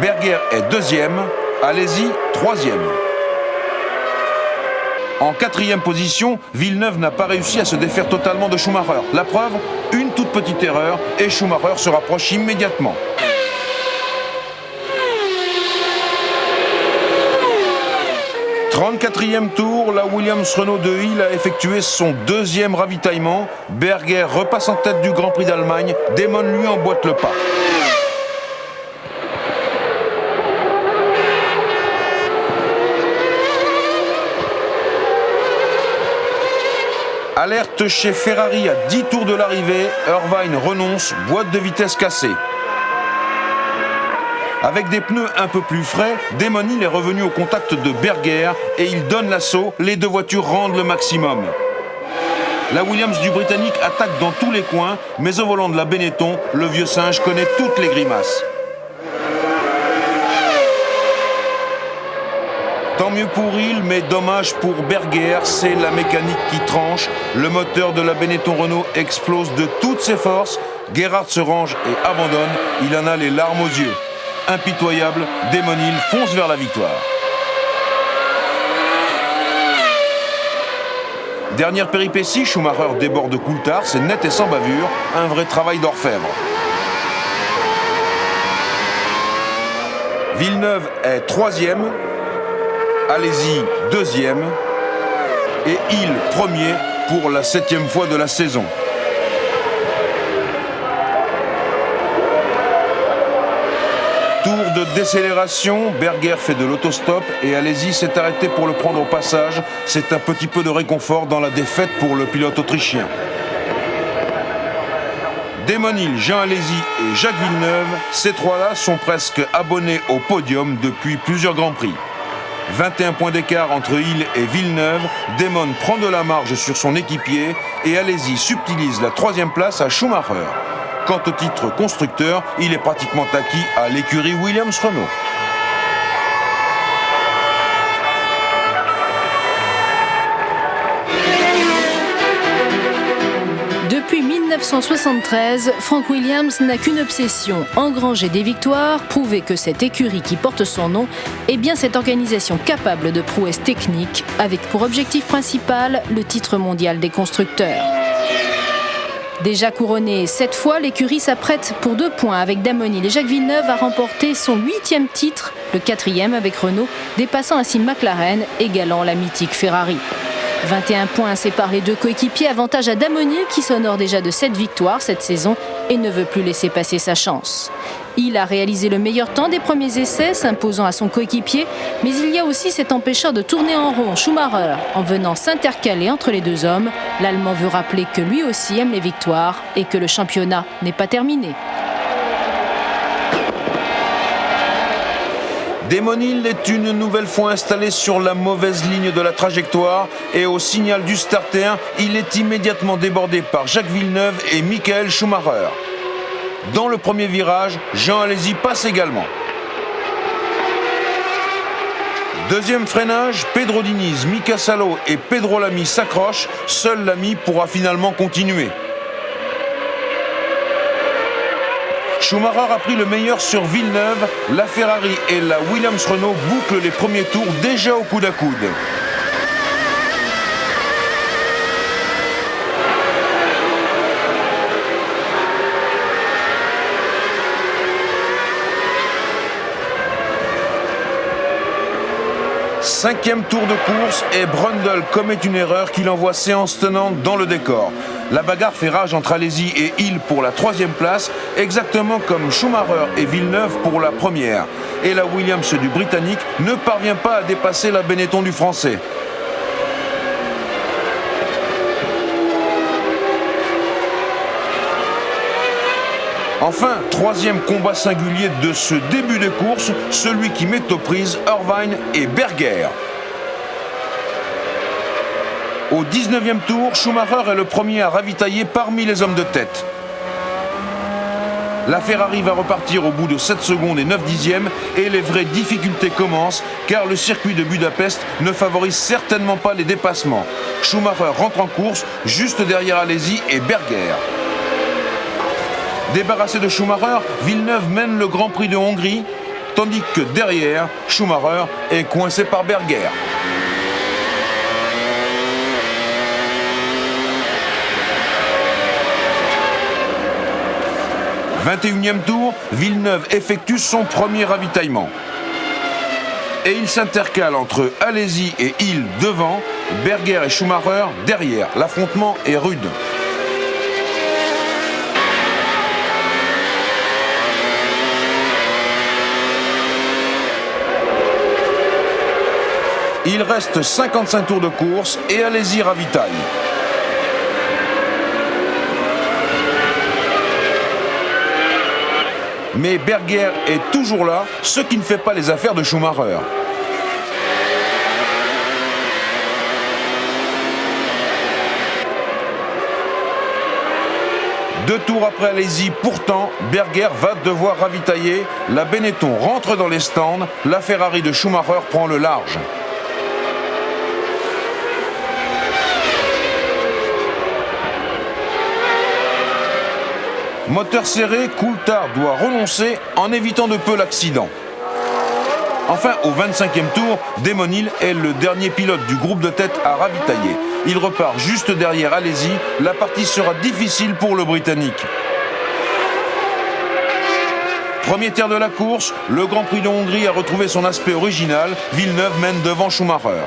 Berger est deuxième, Alesi troisième. En quatrième position, Villeneuve n'a pas réussi à se défaire totalement de Schumacher. La preuve, une toute petite erreur et Schumacher se rapproche immédiatement. « 34e tour, la Williams-Renault de Hill a effectué son deuxième ravitaillement. Berger repasse en tête du Grand Prix d'Allemagne. Damon lui emboîte le pas. Alerte chez Ferrari à 10 tours de l'arrivée. Irvine renonce, boîte de vitesse cassée. Avec des pneus un peu plus frais, Damon Hill est revenu au contact de Berger et il donne l'assaut. Les deux voitures rendent le maximum. La Williams du Britannique attaque dans tous les coins, mais au volant de la Benetton, le vieux singe connaît toutes les grimaces. Tant mieux pour Hill, mais dommage pour Berger, c'est la mécanique qui tranche. Le moteur de la Benetton Renault explose de toutes ses forces. Gerhard se range et abandonne, il en a les larmes aux yeux. Impitoyable, Damon Hill fonce vers la victoire. Dernière péripétie, Schumacher déborde Coulthard, c'est net et sans bavure, un vrai travail d'orfèvre. Villeneuve est troisième, Alesi deuxième et Hill premier pour la 7e fois de la saison. Tour de décélération, Berger fait de l'autostop et Alesi s'est arrêté pour le prendre au passage. C'est un petit peu de réconfort dans la défaite pour le pilote autrichien. Damon Hill, Jean Alesi et Jacques Villeneuve, ces trois-là sont presque abonnés au podium depuis plusieurs Grands Prix. 21 points d'écart entre Hill et Villeneuve, Damon prend de la marge sur son équipier et Alesi subtilise la 3e place à Schumacher. Quant au titre constructeur, il est pratiquement acquis à l'écurie Williams-Renault. Depuis 1973, Frank Williams n'a qu'une obsession, engranger des victoires, prouver que cette écurie qui porte son nom est bien cette organisation capable de prouesses techniques, avec pour objectif principal le titre mondial des constructeurs. Déjà couronné 7 fois, l'écurie s'apprête pour 2 points avec Damon Hill et Jacques Villeneuve à remporter son 8e titre, le 4e avec Renault, dépassant ainsi McLaren, égalant la mythique Ferrari. 21 points séparent les deux coéquipiers, avantage à Damon Hill qui s'honore déjà de 7 victoires cette saison et ne veut plus laisser passer sa chance. Hill a réalisé le meilleur temps des premiers essais, s'imposant à son coéquipier, mais il y a aussi cet empêcheur de tourner en rond, Schumacher. En venant s'intercaler entre les deux hommes, l'Allemand veut rappeler que lui aussi aime les victoires et que le championnat n'est pas terminé. Damon Hill est une nouvelle fois installé sur la mauvaise ligne de la trajectoire et au signal du starter, il est immédiatement débordé par Jacques Villeneuve et Michael Schumacher. Dans le premier virage, Jean Alesi passe également. Deuxième freinage, Pedro Diniz, Mika Salo et Pedro Lamy s'accrochent. Seul Lamy pourra finalement continuer. Schumacher a pris le meilleur sur Villeneuve. La Ferrari et la Williams-Renault bouclent les premiers tours déjà au coude à coude. Cinquième tour de course et Brundle commet une erreur qui l'envoie séance tenante dans le décor. La bagarre fait rage entre Alesi et Hill pour la troisième place, exactement comme Schumacher et Villeneuve pour la première. Et la Williams du Britannique ne parvient pas à dépasser la Benetton du Français. Enfin, troisième combat singulier de ce début de course, celui qui met aux prises Irvine et Berger. Au 19e tour, Schumacher est le premier à ravitailler parmi les hommes de tête. La Ferrari va repartir au bout de 7 secondes et 9 dixièmes et les vraies difficultés commencent car le circuit de Budapest ne favorise certainement pas les dépassements. Schumacher rentre en course juste derrière Alesi et Berger. Débarrassé de Schumacher, Villeneuve mène le Grand Prix de Hongrie, tandis que derrière, Schumacher est coincé par Berger. « 21e tour, Villeneuve effectue son premier ravitaillement. Et il s'intercale entre Alesi et Hill devant, Berger et Schumacher derrière. L'affrontement est rude. Il reste 55 tours de course et Alesi ravitaille. Mais Berger est toujours là, ce qui ne fait pas les affaires de Schumacher. Deux tours après Alesi, pourtant, Berger va devoir ravitailler. La Benetton rentre dans les stands, la Ferrari de Schumacher prend le large. Moteur serré, Coulthard doit renoncer en évitant de peu l'accident. Enfin, au 25e tour, Damon Hill est le dernier pilote du groupe de tête à ravitailler. Il repart juste derrière Alesi. La partie sera difficile pour le Britannique. Premier tiers de la course, le Grand Prix de Hongrie a retrouvé son aspect original. Villeneuve mène devant Schumacher.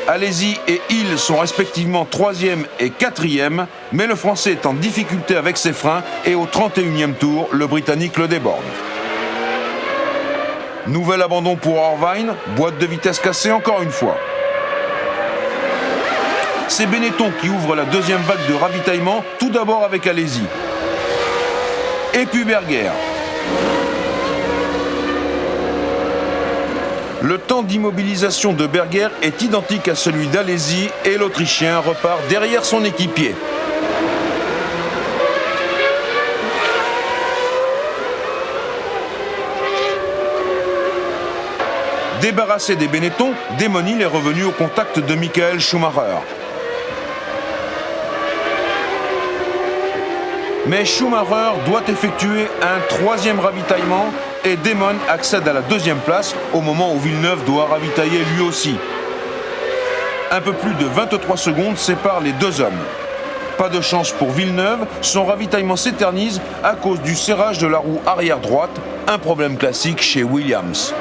Alesi et Hill sont respectivement 3e et 4e, mais le Français est en difficulté avec ses freins et au 31e tour, le Britannique le déborde. Nouvel abandon pour Irvine, boîte de vitesse cassée encore une fois. C'est Benetton qui ouvre la deuxième vague de ravitaillement, tout d'abord avec Alesi. Et puis Berger. Le temps d'immobilisation de Berger est identique à celui d'Alesi et l'Autrichien repart derrière son équipier. Débarrassé des Benetton, Damon Hill est revenu au contact de Michael Schumacher. Mais Schumacher doit effectuer un troisième ravitaillement et Damon accède à la deuxième place au moment où Villeneuve doit ravitailler lui aussi. Un peu plus de 23 secondes séparent les deux hommes. Pas de chance pour Villeneuve, son ravitaillement s'éternise à cause du serrage de la roue arrière droite, un problème classique chez Williams.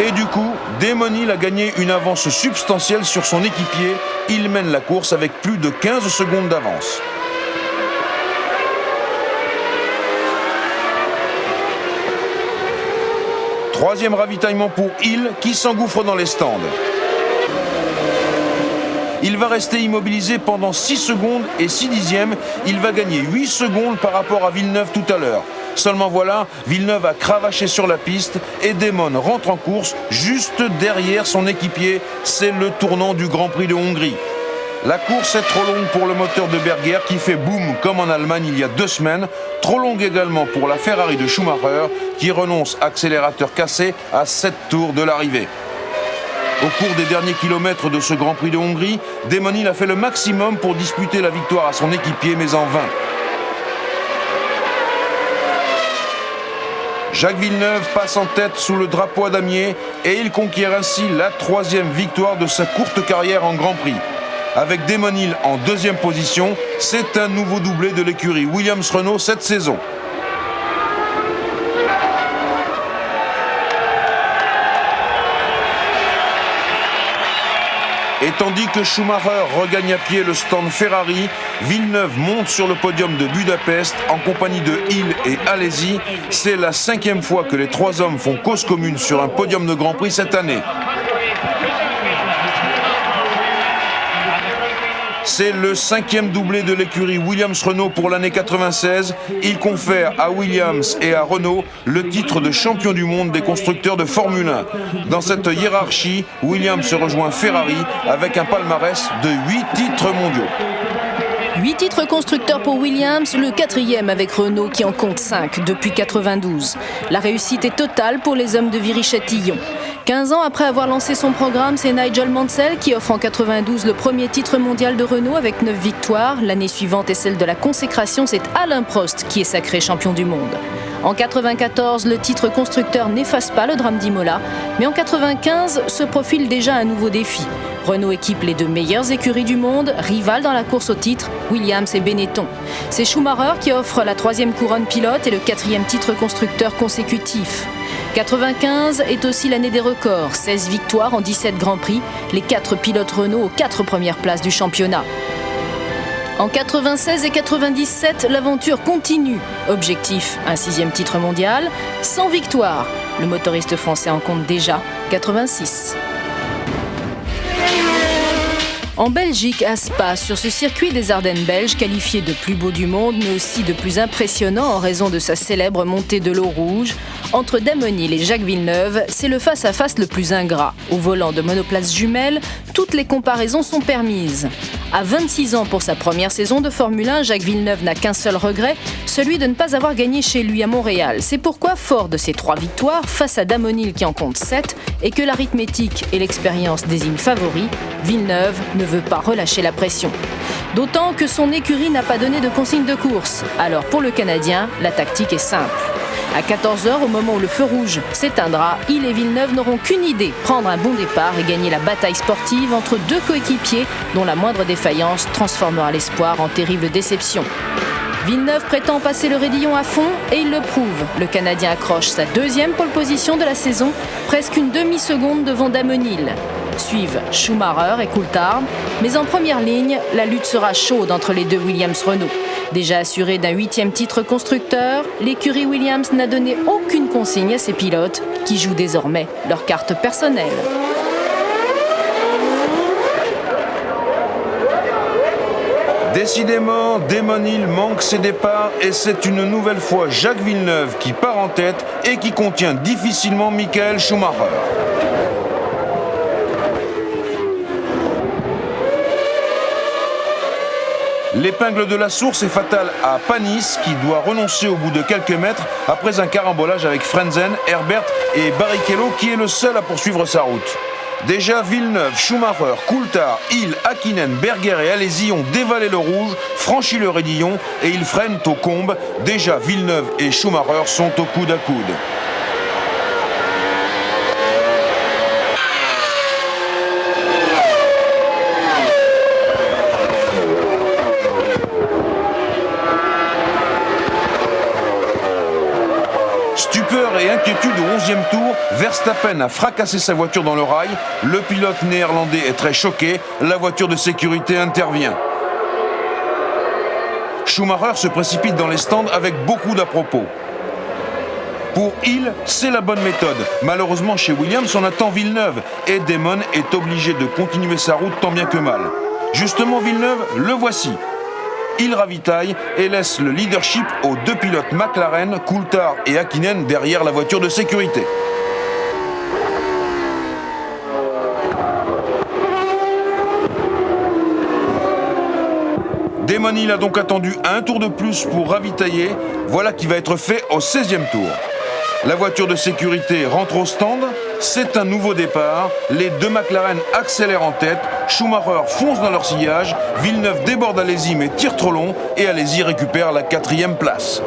Et du coup, Damon Hill a gagné une avance substantielle sur son équipier. Il mène la course avec plus de 15 secondes d'avance. Troisième ravitaillement pour Hill qui s'engouffre dans les stands. Il va rester immobilisé pendant 6 secondes et 6 dixièmes. Il va gagner 8 secondes par rapport à Villeneuve tout à l'heure. Seulement voilà, Villeneuve a cravaché sur la piste et Damon rentre en course juste derrière son équipier. C'est le tournant du Grand Prix de Hongrie. La course est trop longue pour le moteur de Berger qui fait boum comme en Allemagne il y a 2 semaines. Trop longue également pour la Ferrari de Schumacher qui renonce accélérateur cassé à 7 tours de l'arrivée. Au cours des derniers kilomètres de ce Grand Prix de Hongrie, Damon Hill a fait le maximum pour disputer la victoire à son équipier, mais en vain. Jacques Villeneuve passe en tête sous le drapeau à damier et il conquiert ainsi la 3e victoire de sa courte carrière en Grand Prix. Avec Damon Hill en 2e position, c'est un nouveau doublé de l'écurie Williams-Renault cette saison. Et tandis que Schumacher regagne à pied le stand Ferrari, Villeneuve monte sur le podium de Budapest en compagnie de Hill et Alesi. C'est la 5e fois que les 3 hommes font cause commune sur un podium de Grand Prix cette année. C'est le 5e doublé de l'écurie Williams-Renault pour l'année 96. Il confère à Williams et à Renault le titre de champion du monde des constructeurs de Formule 1. Dans cette hiérarchie, Williams rejoint Ferrari avec un palmarès de 8 titres mondiaux. 8 titres constructeurs pour Williams, le 4e avec Renault qui en compte 5 depuis 92. La réussite est totale pour les hommes de Viry-Châtillon. 15 ans après avoir lancé son programme, c'est Nigel Mansell qui offre en 92 le premier titre mondial de Renault avec 9 victoires. L'année suivante est celle de la consécration, c'est Alain Prost qui est sacré champion du monde. En 94, le titre constructeur n'efface pas le drame d'Imola, mais en 95 se profile déjà un nouveau défi. Renault équipe les 2 meilleures écuries du monde, rivales dans la course au titre, Williams et Benetton. C'est Schumacher qui offre la 3e couronne pilote et le 4e titre constructeur consécutif. 95 est aussi l'année des records, 16 victoires en 17 Grands Prix, les 4 pilotes Renault aux 4 premières places du championnat. En 96 et 97, l'aventure continue. Objectif, un 6e titre mondial, 100 victoires. Le motoriste français en compte déjà 86. En Belgique, à Spa, sur ce circuit des Ardennes belges, qualifié de plus beau du monde, mais aussi de plus impressionnant en raison de sa célèbre montée de l'eau rouge, entre Damon Hill et Jacques Villeneuve, c'est le face-à-face le plus ingrat. Au volant de monoplace jumelle, toutes les comparaisons sont permises. À 26 ans pour sa première saison de Formule 1, Jacques Villeneuve n'a qu'un seul regret, celui de ne pas avoir gagné chez lui à Montréal. C'est pourquoi, fort de ses 3 victoires, face à Damon Hill qui en compte 7, et que l'arithmétique et l'expérience désignent favoris, Villeneuve ne veut pas relâcher la pression. D'autant que son écurie n'a pas donné de consigne de course. Alors pour le Canadien, la tactique est simple. À 14h, au moment où le feu rouge s'éteindra, Hill et Villeneuve n'auront qu'une idée, prendre un bon départ et gagner la bataille sportive entre 2 coéquipiers dont la moindre défaillance transformera l'espoir en terrible déception. Villeneuve prétend passer le raidillon à fond et il le prouve. Le Canadien accroche sa 2e pole position de la saison, presque une demi-seconde devant Damon Hill. Suivent Schumacher et Coulthard, mais en première ligne, la lutte sera chaude entre les 2 Williams-Renault. Déjà assuré d'un 8e titre constructeur, l'écurie Williams n'a donné aucune consigne à ses pilotes qui jouent désormais leur carte personnelle. Décidément, Damon Hill manque ses départs et c'est une nouvelle fois Jacques Villeneuve qui part en tête et qui contient difficilement Michael Schumacher. L'épingle de la source est fatale à Panis qui doit renoncer au bout de quelques mètres après un carambolage avec Frentzen, Herbert et Barrichello qui est le seul à poursuivre sa route. Déjà Villeneuve, Schumacher, Coulthard, Hill, Hakkinen, Berger et Alesi ont dévalé le rouge, franchi le raidillon et ils freinent aux combes. Déjà Villeneuve et Schumacher sont au coude à coude. Stupeur et inquiétude au 11e tour, Verstappen a fracassé sa voiture dans le rail. Le pilote néerlandais est très choqué. La voiture de sécurité intervient. Schumacher se précipite dans les stands avec beaucoup d'à-propos. Pour Hill, c'est la bonne méthode. Malheureusement, chez Williams, on attend Villeneuve et Damon est obligé de continuer sa route tant bien que mal. Justement, Villeneuve, le voici. il ravitaille et laisse le leadership aux deux pilotes McLaren, Coulthard et Häkkinen derrière la voiture de sécurité. Damon Hill a donc attendu un tour de plus pour ravitailler. Voilà qui va être fait au 16e tour. La voiture de sécurité rentre au stand. C'est un nouveau départ. Les deux McLaren accélèrent en tête. Schumacher fonce dans leur sillage. Villeneuve déborde Alesi mais tire trop long. Et Alesi récupère la 4e place.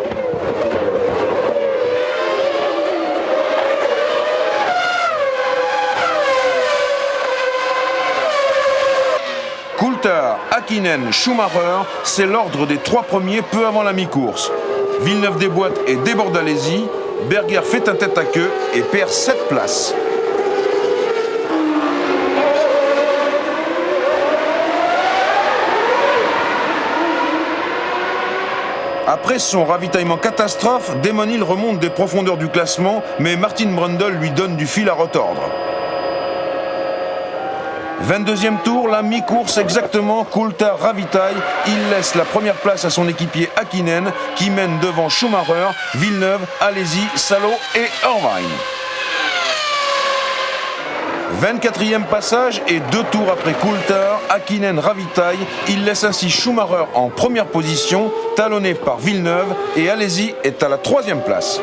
Coulthard, Häkkinen, Schumacher, c'est l'ordre des 3 premiers peu avant la mi-course. Villeneuve déboîte et déborde Alesi. Berger fait un tête-à-queue et perd 7 places. Après son ravitaillement catastrophe, Damon Hill remonte des profondeurs du classement, mais Martin Brundle lui donne du fil à retordre. 22e tour, la mi-course exactement, Coulthard ravitaille, il laisse la première place à son équipier Häkkinen qui mène devant Schumacher, Villeneuve, Alesi, Salo et Irvine. 24e passage et 2 tours après Coulthard, Häkkinen ravitaille, il laisse ainsi Schumacher en première position, talonné par Villeneuve et Alesi est à la 3e place.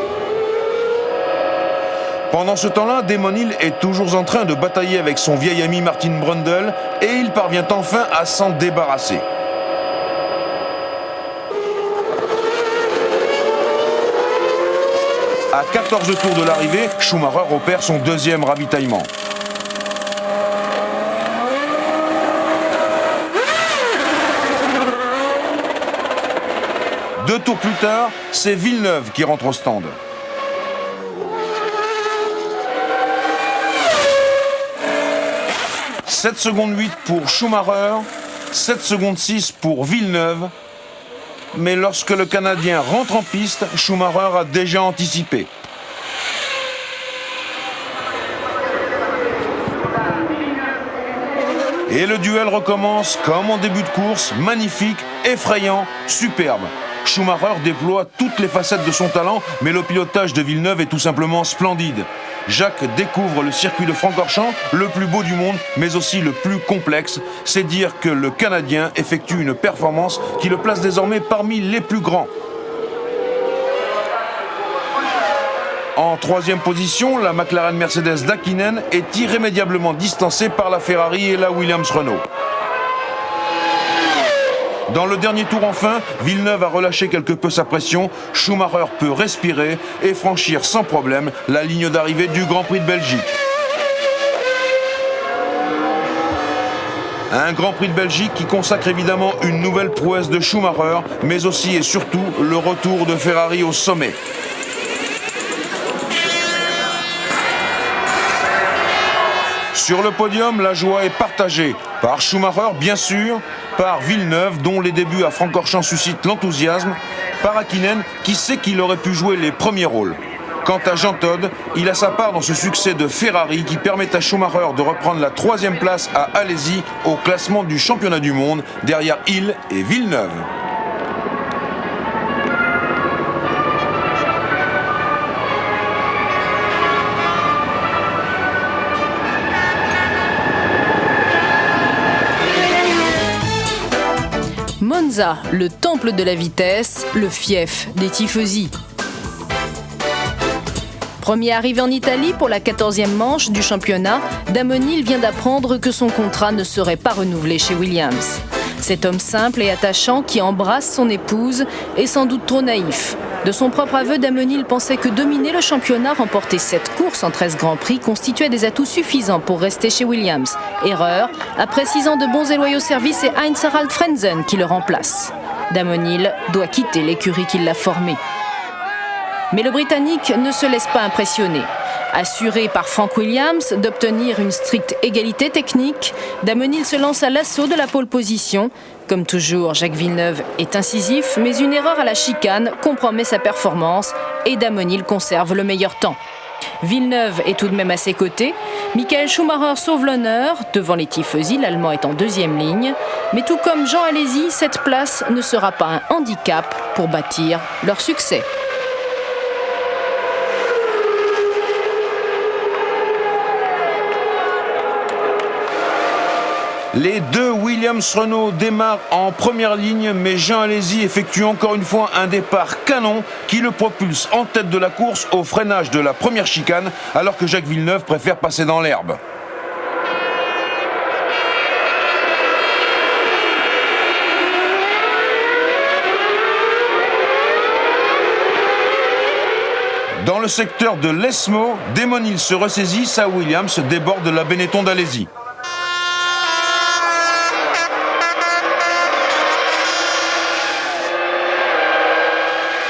Pendant ce temps-là, Damon Hill est toujours en train de batailler avec son vieil ami Martin Brundle et il parvient enfin à s'en débarrasser. À 14 tours de l'arrivée, Schumacher opère son 2e ravitaillement. Deux tours plus tard, c'est Villeneuve qui rentre au stand. « 7 secondes 8 pour Schumacher, 7 secondes 6 pour Villeneuve. Mais lorsque le Canadien rentre en piste, Schumacher a déjà anticipé. Et le duel recommence comme en début de course, magnifique, effrayant, superbe. Schumacher déploie toutes les facettes de son talent, mais le pilotage de Villeneuve est tout simplement splendide. Jacques découvre le circuit de Francorchamps, le plus beau du monde, mais aussi le plus complexe. C'est dire que le Canadien effectue une performance qui le place désormais parmi les plus grands. En 3e position, la McLaren Mercedes d'Häkkinen est irrémédiablement distancée par la Ferrari et la Williams-Renault. Dans le dernier tour enfin, Villeneuve a relâché quelque peu sa pression, Schumacher peut respirer et franchir sans problème la ligne d'arrivée du Grand Prix de Belgique. Un Grand Prix de Belgique qui consacre évidemment une nouvelle prouesse de Schumacher, mais aussi et surtout le retour de Ferrari au sommet. Sur le podium, la joie est partagée par Schumacher, bien sûr, par Villeneuve, dont les débuts à Francorchamps suscitent l'enthousiasme, par Häkkinen, qui sait qu'il aurait pu jouer les premiers rôles. Quant à Jean Todt, il a sa part dans ce succès de Ferrari qui permet à Schumacher de reprendre la 3e place à Alesi au classement du championnat du monde, derrière Hill et Villeneuve. Monza, le temple de la vitesse, le fief des tifosi. Premier arrivé en Italie pour la 14e manche du championnat, Damon Hill vient d'apprendre que son contrat ne serait pas renouvelé chez Williams. Cet homme simple et attachant qui embrasse son épouse est sans doute trop naïf. De son propre aveu, Damon Hill pensait que dominer le championnat, remporter 7 courses en 13 Grands Prix, constituait des atouts suffisants pour rester chez Williams. Erreur, après 6 ans de bons et loyaux services, c'est Heinz-Harald Frentzen qui le remplace. Damon Hill doit quitter l'écurie qui l'a formé. Mais le Britannique ne se laisse pas impressionner. Assuré par Frank Williams d'obtenir une stricte égalité technique, Damon Hill se lance à l'assaut de la pole position. Comme toujours, Jacques Villeneuve est incisif, mais une erreur à la chicane compromet sa performance et Damon Hill conserve le meilleur temps. Villeneuve est tout de même à ses côtés. Michael Schumacher sauve l'honneur. Devant les tifosi, l'Allemand est en deuxième ligne. Mais tout comme Jean Alesi, cette place ne sera pas un handicap pour bâtir leur succès. Les deux Williams-Renault démarrent en première ligne, mais Jean Alesi effectue encore une fois un départ canon qui le propulse en tête de la course au freinage de la première chicane, alors que Jacques Villeneuve préfère passer dans l'herbe. Dans le secteur de l'Esmo, Damon Hill se ressaisit, sa Williams déborde la Benetton d'Alesi.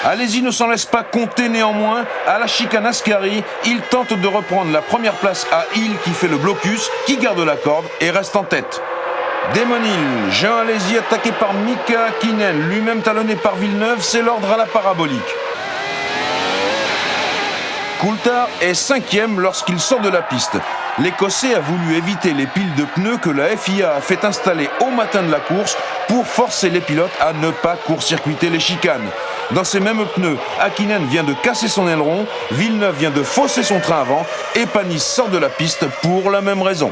Alesi ne s'en laisse pas compter néanmoins. À la chicane Ascari, il tente de reprendre la première place à Hill qui fait le blocus, qui garde la corde et reste en tête. Damon Hill, Jean Alesi attaqué par Mika Hakkinen, lui-même talonné par Villeneuve, c'est l'ordre à la parabolique. Coulthard est 5e lorsqu'il sort de la piste. L'Écossais a voulu éviter les piles de pneus que la FIA a fait installer au matin de la course pour forcer les pilotes à ne pas court-circuiter les chicanes. Dans ces mêmes pneus, Hakkinen vient de casser son aileron, Villeneuve vient de fausser son train avant et Panis sort de la piste pour la même raison.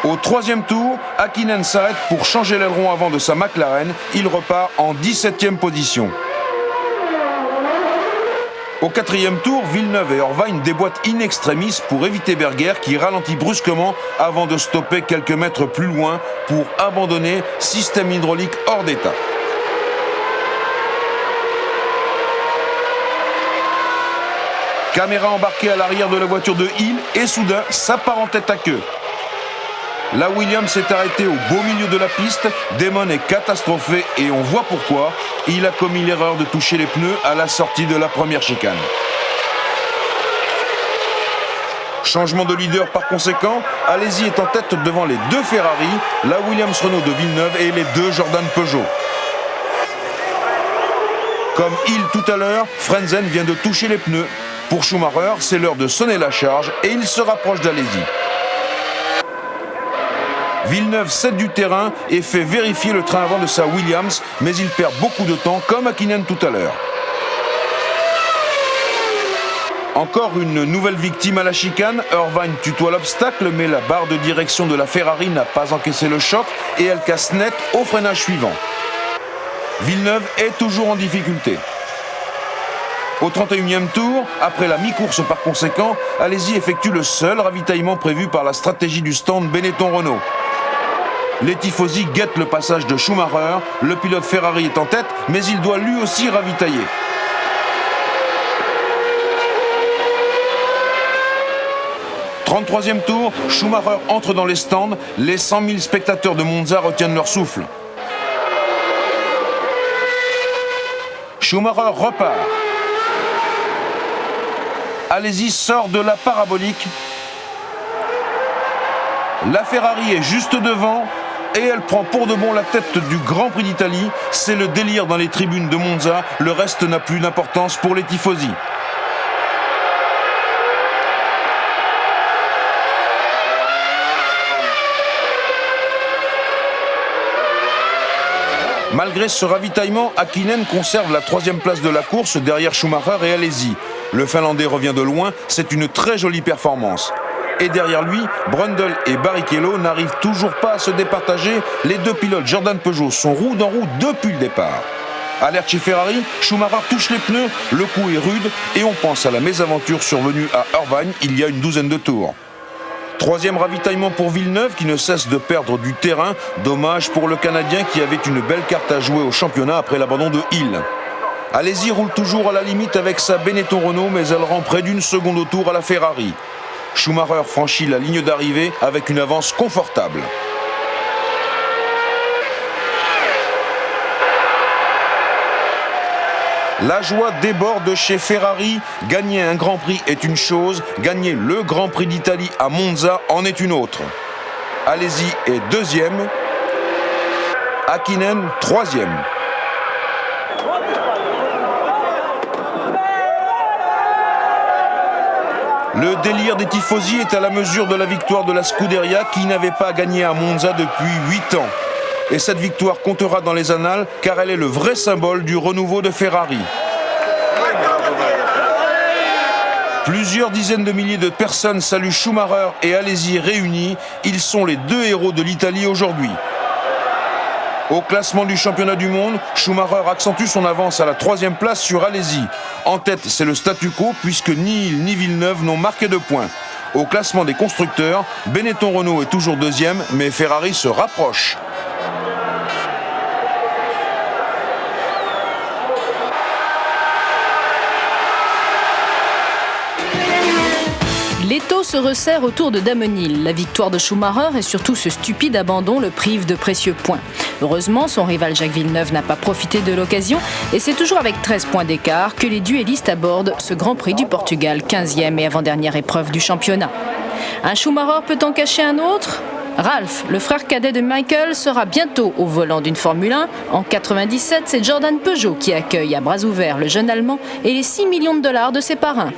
Au troisième tour, Hakkinen s'arrête pour changer l'aileron avant de sa McLaren. Il repart en 17e position. Au quatrième tour, Villeneuve et Irvine déboîtent in extremis pour éviter Berger qui ralentit brusquement avant de stopper quelques mètres plus loin pour abandonner, système hydraulique hors d'état. Caméra embarquée à l'arrière de la voiture de Hill et soudain, ça part en tête à queue. La Williams s'est arrêtée au beau milieu de la piste, Damon est catastrophé et on voit pourquoi. Il a commis l'erreur de toucher les pneus à la sortie de la première chicane. Changement de leader par conséquent, Alesi est en tête devant les deux Ferrari, la Williams-Renault de Villeneuve et les deux Jordan Peugeot. Comme Hill tout à l'heure, Frentzen vient de toucher les pneus. Pour Schumacher, c'est l'heure de sonner la charge et il se rapproche d'Alesi. Villeneuve cède du terrain et fait vérifier le train avant de sa Williams, mais il perd beaucoup de temps comme Hakkinen tout à l'heure. Encore une nouvelle victime à la chicane, Irvine tutoie l'obstacle, mais la barre de direction de la Ferrari n'a pas encaissé le choc et elle casse net au freinage suivant. Villeneuve est toujours en difficulté. Au 31e tour, après la mi-course par conséquent, Alesi effectue le seul ravitaillement prévu par la stratégie du stand Benetton-Renault. Les tifosi guettent le passage de Schumacher, le pilote Ferrari est en tête, mais il doit lui aussi ravitailler. « 33e tour, Schumacher entre dans les stands, les 100 000 spectateurs de Monza retiennent leur souffle. Schumacher repart. Alesi sort de la parabolique. La Ferrari est juste devant et elle prend pour de bon la tête du Grand Prix d'Italie. C'est le délire dans les tribunes de Monza. Le reste n'a plus d'importance pour les tifosi. Malgré ce ravitaillement, Hakkinen conserve la 3e place de la course derrière Schumacher et Alesi. Le Finlandais revient de loin, c'est une très jolie performance. Et derrière lui, Brundle et Barrichello n'arrivent toujours pas à se départager. Les deux pilotes Jordan Peugeot sont roue dans roue depuis le départ. Alerte chez Ferrari, Schumacher touche les pneus, le coup est rude et on pense à la mésaventure survenue à Irvine il y a une douzaine de tours. 3e ravitaillement pour Villeneuve qui ne cesse de perdre du terrain. Dommage pour le Canadien qui avait une belle carte à jouer au championnat après l'abandon de Hill. Alesi roule toujours à la limite avec sa Benetton Renault, mais elle rend près d'une seconde au tour à la Ferrari. Schumacher franchit la ligne d'arrivée avec une avance confortable. La joie déborde chez Ferrari. Gagner un Grand Prix est une chose, gagner le Grand Prix d'Italie à Monza en est une autre. Alesi est 2e, Hakkinen 3e. Le délire des tifosi est à la mesure de la victoire de la Scuderia qui n'avait pas gagné à Monza depuis 8 ans. Et cette victoire comptera dans les annales car elle est le vrai symbole du renouveau de Ferrari. Plusieurs dizaines de milliers de personnes saluent Schumacher et Alesi réunis. Ils sont les deux héros de l'Italie aujourd'hui. Au classement du championnat du monde, Schumacher accentue son avance à la 3e place sur Alesi. En tête, c'est le statu quo puisque ni Hill ni Villeneuve n'ont marqué de points. Au classement des constructeurs, Benetton Renault est toujours 2e, mais Ferrari se rapproche. L'étau se resserre autour de Damon Hill. La victoire de Schumacher et surtout ce stupide abandon le privent de précieux points. Heureusement, son rival Jacques Villeneuve n'a pas profité de l'occasion et c'est toujours avec 13 points d'écart que les duellistes abordent ce Grand Prix du Portugal, 15e et avant-dernière épreuve du championnat. Un Schumacher peut en cacher un autre ? Ralph, le frère cadet de Michael, sera bientôt au volant d'une Formule 1. En 97, c'est Jordan Peugeot qui accueille à bras ouverts le jeune Allemand et les 6 millions de dollars de ses parrains.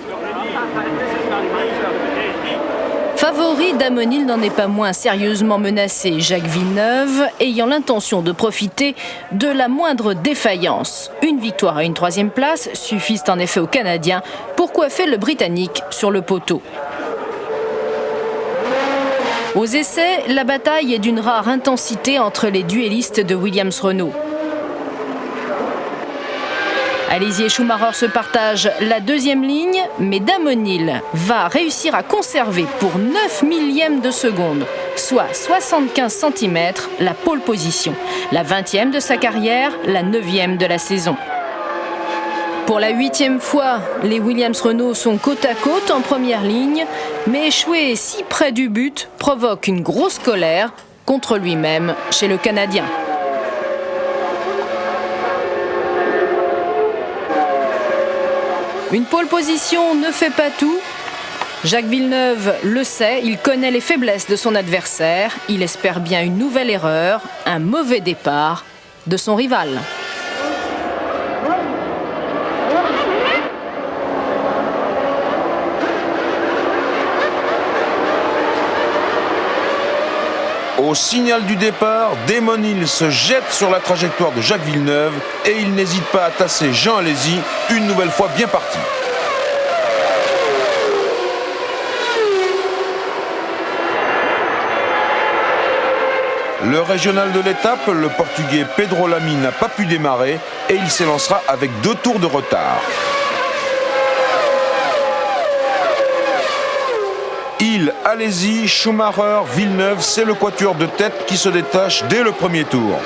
Favori, Damon Hill n'en est pas moins sérieusement menacé. Jacques Villeneuve ayant l'intention de profiter de la moindre défaillance. Une victoire et une 3e place suffisent en effet aux Canadiens pour coiffer le Britannique sur le poteau. Aux essais, la bataille est d'une rare intensité entre les duellistes de Williams-Renault. Alesi et Schumacher se partagent la 2e ligne, mais Damon Hill va réussir à conserver pour 9 millièmes de seconde, soit 75 cm, la pole position. La 20e de sa carrière, la 9e de la saison. Pour la 8e fois, les Williams-Renault sont côte à côte en première ligne, mais échouer si près du but provoque une grosse colère contre lui-même chez le Canadien. Une pole position ne fait pas tout. Jacques Villeneuve le sait, il connaît les faiblesses de son adversaire. Il espère bien une nouvelle erreur, un mauvais départ de son rival. Au signal du départ, Damon Hill se jette sur la trajectoire de Jacques Villeneuve et il n'hésite pas à tasser Jean Alesi, une nouvelle fois bien parti. Le régional de l'étape, le Portugais Pedro Lamy n'a pas pu démarrer et il s'élancera avec 2 tours de retard. Hill, Alesi, Schumacher, Villeneuve, c'est le quatuor de tête qui se détache dès le premier tour.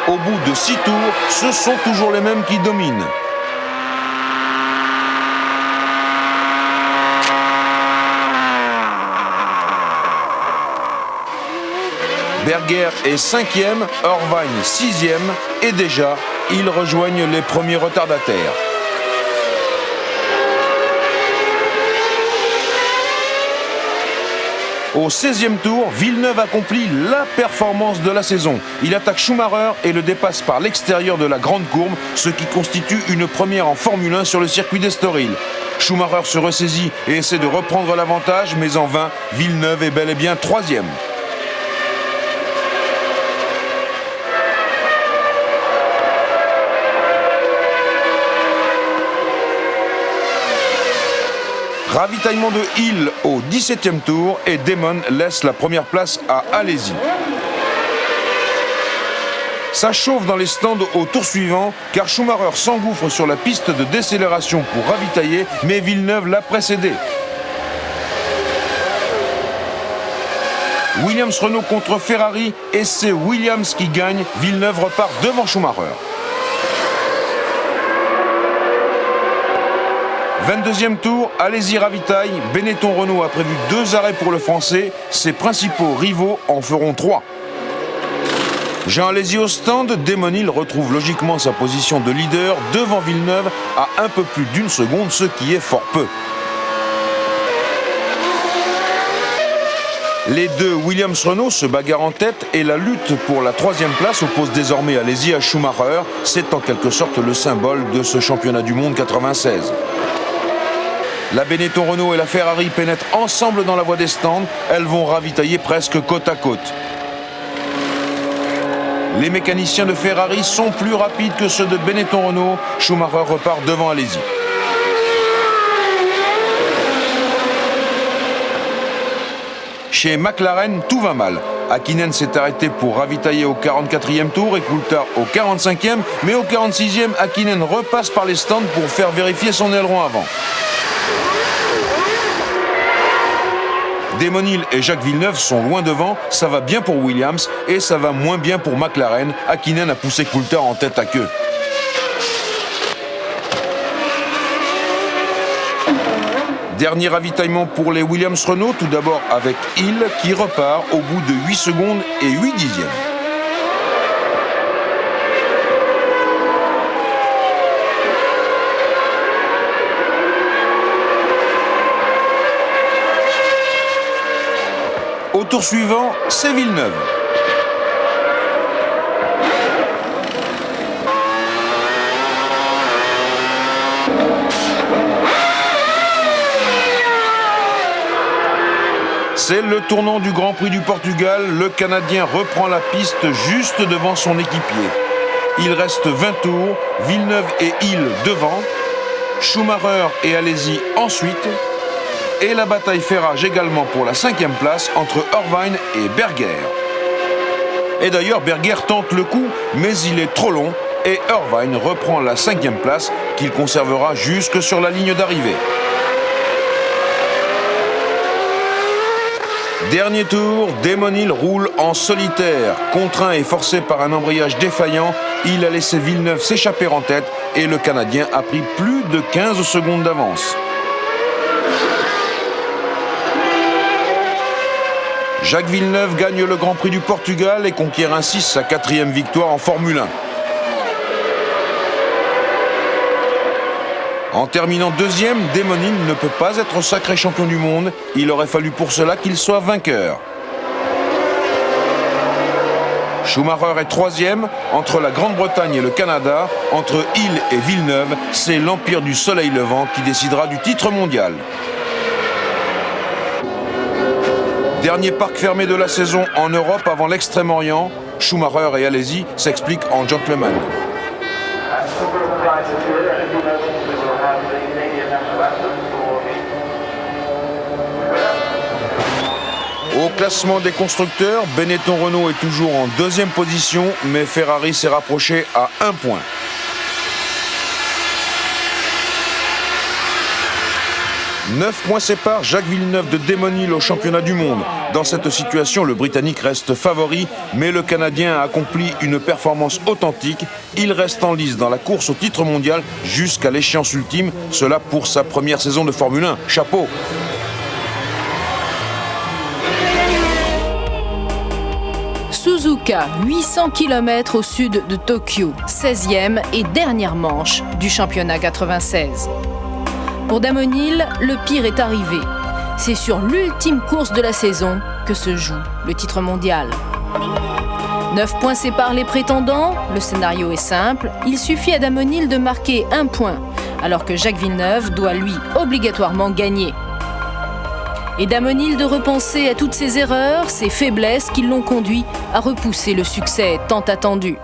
Au bout de 6 tours, ce sont toujours les mêmes qui dominent. Berger est 5e, Irvine 6e et déjà, ils rejoignent les premiers retardataires. Au 16e tour, Villeneuve accomplit la performance de la saison. Il attaque Schumacher et le dépasse par l'extérieur de la grande courbe, ce qui constitue une première en Formule 1 sur le circuit d'Estoril. Schumacher se ressaisit et essaie de reprendre l'avantage, mais en vain, Villeneuve est bel et bien 3e. Ravitaillement de Hill au 17e tour et Damon laisse la première place à Alesi. Ça chauffe dans les stands au tour suivant car Schumacher s'engouffre sur la piste de décélération pour ravitailler, mais Villeneuve l'a précédé. Williams-Renault contre Ferrari et c'est Williams qui gagne. Villeneuve repart devant Schumacher. 22e tour, Alesi ravitaille. Benetton Renault a prévu 2 arrêts pour le Français. Ses principaux rivaux en feront 3. Jean Alesi au stand, Damon Hill retrouve logiquement sa position de leader devant Villeneuve à un peu plus d'une seconde, ce qui est fort peu. Les deux Williams-Renault se bagarrent en tête et la lutte pour la troisième place oppose désormais Alesi à Schumacher. C'est en quelque sorte le symbole de ce championnat du monde 96. La Benetton Renault et la Ferrari pénètrent ensemble dans la voie des stands. Elles vont ravitailler presque côte à côte. Les mécaniciens de Ferrari sont plus rapides que ceux de Benetton Renault. Schumacher repart devant Alesi. Chez McLaren, tout va mal. Häkkinen s'est arrêté pour ravitailler au 44e tour et Coulthard au 45e, mais au 46e, Häkkinen repasse par les stands pour faire vérifier son aileron avant. Damon Hill et Jacques Villeneuve sont loin devant, ça va bien pour Williams et ça va moins bien pour McLaren. Häkkinen a poussé Coulthard en tête à queue. Dernier ravitaillement pour les Williams-Renault, tout d'abord avec Hill qui repart au bout de 8 secondes et 8 dixièmes. Au tour suivant, c'est Villeneuve. C'est le tournant du Grand Prix du Portugal. Le Canadien reprend la piste juste devant son équipier. Il reste 20 tours, Villeneuve et Hill devant, Schumacher et Alesi ensuite, et la bataille fait rage également pour la 5e place entre Irvine et Berger. Et d'ailleurs, Berger tente le coup, mais il est trop long, et Irvine reprend la 5e place qu'il conservera jusque sur la ligne d'arrivée. Dernier tour, Damon Hill roule en solitaire. Contraint et forcé par un embrayage défaillant, il a laissé Villeneuve s'échapper en tête et le Canadien a pris plus de 15 secondes d'avance. Jacques Villeneuve gagne le Grand Prix du Portugal et conquiert ainsi sa 4e victoire en Formule 1. En terminant 2e, Damon Hill ne peut pas être sacré champion du monde. Il aurait fallu pour cela qu'il soit vainqueur. Schumacher est 3e. Entre la Grande-Bretagne et le Canada, entre Hill et Villeneuve, c'est l'Empire du Soleil Levant qui décidera du titre mondial. Dernier parc fermé de la saison en Europe avant l'Extrême-Orient. Schumacher et Alesi s'expliquent en gentleman. Au classement des constructeurs, Benetton Renault est toujours en 2e position, mais Ferrari s'est rapproché à 1 point. « 9 points séparent Jacques Villeneuve de Damon Hill au championnat du monde. Dans cette situation, le Britannique reste favori, mais le Canadien a accompli une performance authentique. Il reste en lice dans la course au titre mondial jusqu'à l'échéance ultime, cela pour sa première saison de Formule 1. Chapeau! Suzuka, 800 km au sud de Tokyo, 16e et dernière manche du championnat 96. Pour Damon Hill, le pire est arrivé. C'est sur l'ultime course de la saison que se joue le titre mondial. 9 points séparent les prétendants, le scénario est simple, il suffit à Damon Hill de marquer 1 point, alors que Jacques Villeneuve doit lui obligatoirement gagner. Et Damon Hill de repenser à toutes ses erreurs, ses faiblesses qui l'ont conduit à repousser le succès tant attendu.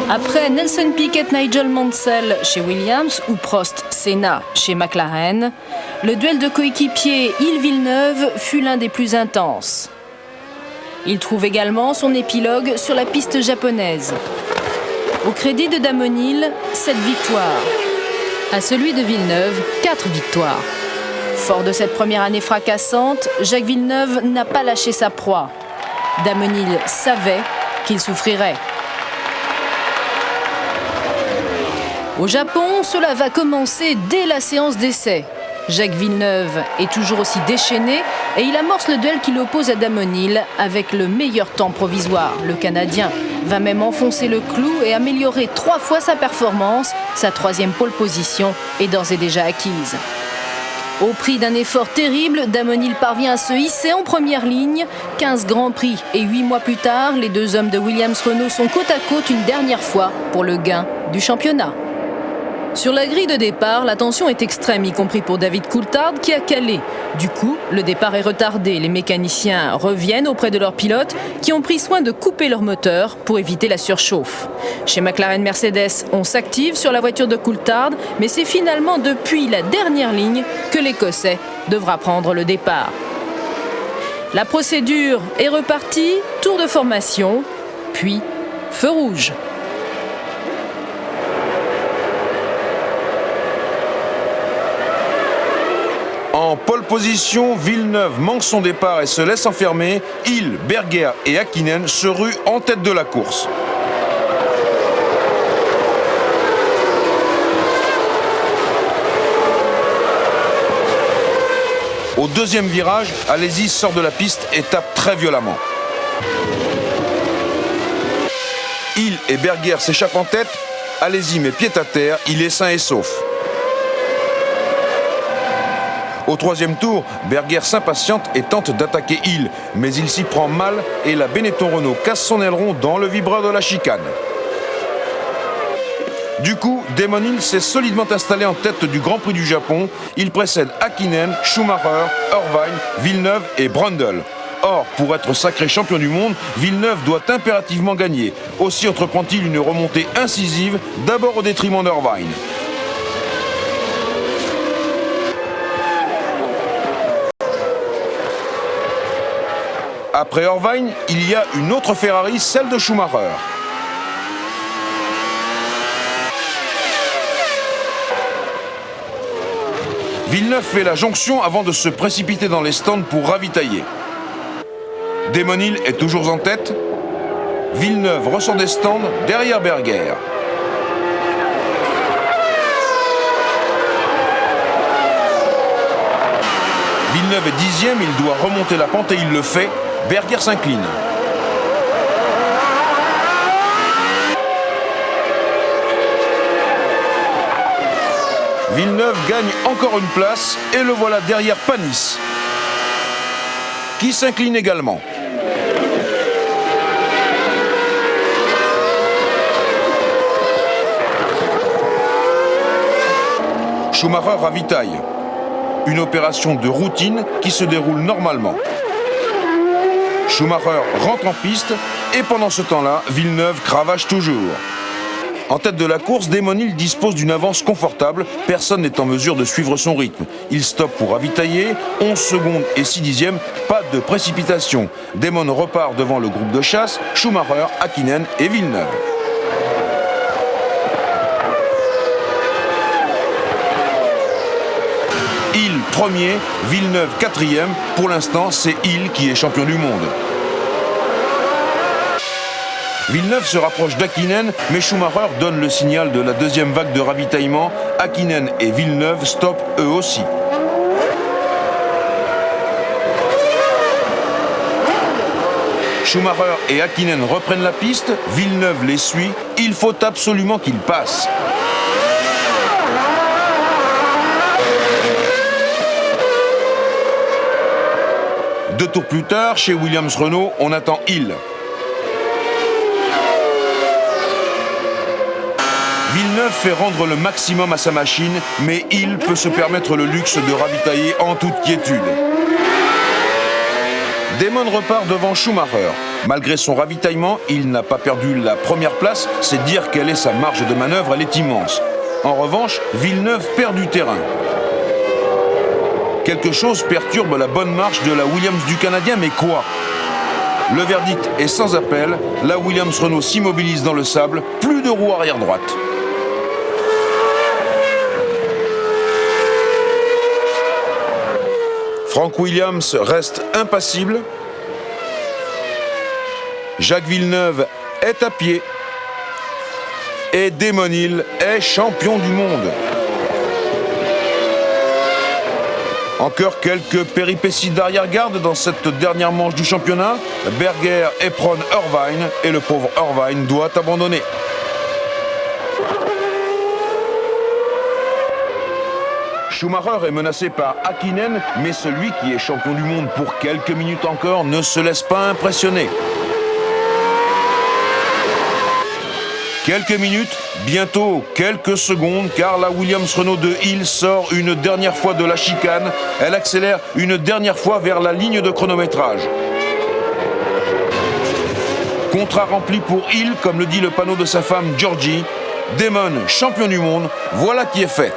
Après Nelson Piquet, Nigel Mansell chez Williams ou Prost, Senna chez McLaren, le duel de coéquipiers Hill-Villeneuve fut l'un des plus intenses. Il trouve également son épilogue sur la piste japonaise. Au crédit de Damon Hill, 7 victoires. À celui de Villeneuve, 4 victoires. Fort de cette première année fracassante, Jacques Villeneuve n'a pas lâché sa proie. Damon Hill savait qu'il souffrirait. Au Japon, cela va commencer dès la séance d'essai. Jacques Villeneuve est toujours aussi déchaîné et il amorce le duel qui l'oppose à Damon Hill avec le meilleur temps provisoire. Le Canadien va même enfoncer le clou et améliorer 3 fois sa performance. Sa 3e pole position est d'ores et déjà acquise. Au prix d'un effort terrible, Damon Hill parvient à se hisser en première ligne. 15 Grands Prix et 8 mois plus tard, les 2 hommes de Williams-Renault sont côte à côte une dernière fois pour le gain du championnat. Sur la grille de départ, la tension est extrême, y compris pour David Coulthard qui a calé. Du coup, le départ est retardé. Les mécaniciens reviennent auprès de leurs pilotes qui ont pris soin de couper leur moteur pour éviter la surchauffe. Chez McLaren Mercedes, on s'active sur la voiture de Coulthard, mais c'est finalement depuis la dernière ligne que l'Écossais devra prendre le départ. La procédure est repartie, tour de formation, puis feu rouge. En pole position, Villeneuve manque son départ et se laisse enfermer. Hill, Berger et Häkkinen se ruent en tête de la course. Au 2e virage, Alesi sort de la piste et tape très violemment. Hill et Berger s'échappent en tête. Alesi met pied à terre, il est sain et sauf. Au 3e tour, Berger s'impatiente et tente d'attaquer Hill, mais il s'y prend mal et la Benetton Renault casse son aileron dans le vibreur de la chicane. Du coup, Damon Hill s'est solidement installé en tête du Grand Prix du Japon. Il précède Häkkinen, Schumacher, Irvine, Villeneuve et Brundle. Or, pour être sacré champion du monde, Villeneuve doit impérativement gagner. Aussi entreprend-il une remontée incisive, d'abord au détriment d'Irvine. Après Irvine, il y a une autre Ferrari, celle de Schumacher. Villeneuve fait la jonction avant de se précipiter dans les stands pour ravitailler. Damon Hill est toujours en tête. Villeneuve ressort des stands derrière Berger. Villeneuve est 10e, il doit remonter la pente et il le fait. Berger s'incline. Villeneuve gagne encore une place et le voilà derrière Panis, qui s'incline également. Schumacher ravitaille. Une opération de routine qui se déroule normalement. Schumacher rentre en piste et pendant ce temps-là, Villeneuve cravache toujours. En tête de la course, Damon Hill dispose d'une avance confortable. Personne n'est en mesure de suivre son rythme. Il stoppe pour ravitailler. 11 secondes et 6 dixièmes. Pas de précipitation. Damon repart devant le groupe de chasse. Schumacher, Häkkinen et Villeneuve. Hill premier, Villeneuve 4e. Pour l'instant, c'est Hill qui est champion du monde. Villeneuve se rapproche d'Häkkinen, mais Schumacher donne le signal de la 2e vague de ravitaillement. Häkkinen et Villeneuve stoppent eux aussi. Schumacher et Häkkinen reprennent la piste, Villeneuve les suit. Il faut absolument qu'ils passent. Deux tours plus tard, chez Williams-Renault, on attend Hill. Villeneuve fait rendre le maximum à sa machine, mais Hill peut se permettre le luxe de ravitailler en toute quiétude. Damon repart devant Schumacher. Malgré son ravitaillement, il n'a pas perdu la première place, c'est dire quelle est sa marge de manœuvre, elle est immense. En revanche, Villeneuve perd du terrain. Quelque chose perturbe la bonne marche de la Williams du Canadien, mais quoi ? Le verdict est sans appel, la Williams-Renault s'immobilise dans le sable, plus de roue arrière droite. Frank Williams reste impassible. Jacques Villeneuve est à pied. Et Damon Hill est champion du monde. Encore quelques péripéties d'arrière-garde dans cette dernière manche du championnat. Berger éperonne Irvine et le pauvre Irvine doit abandonner. Schumacher est menacé par Häkkinen, mais celui qui est champion du monde pour quelques minutes encore ne se laisse pas impressionner. Quelques minutes, bientôt quelques secondes, car la Williams-Renault de Hill sort une dernière fois de la chicane. Elle accélère une dernière fois vers la ligne de chronométrage. Contrat rempli pour Hill, comme le dit le panneau de sa femme Georgie. Damon, champion du monde, voilà qui est fait.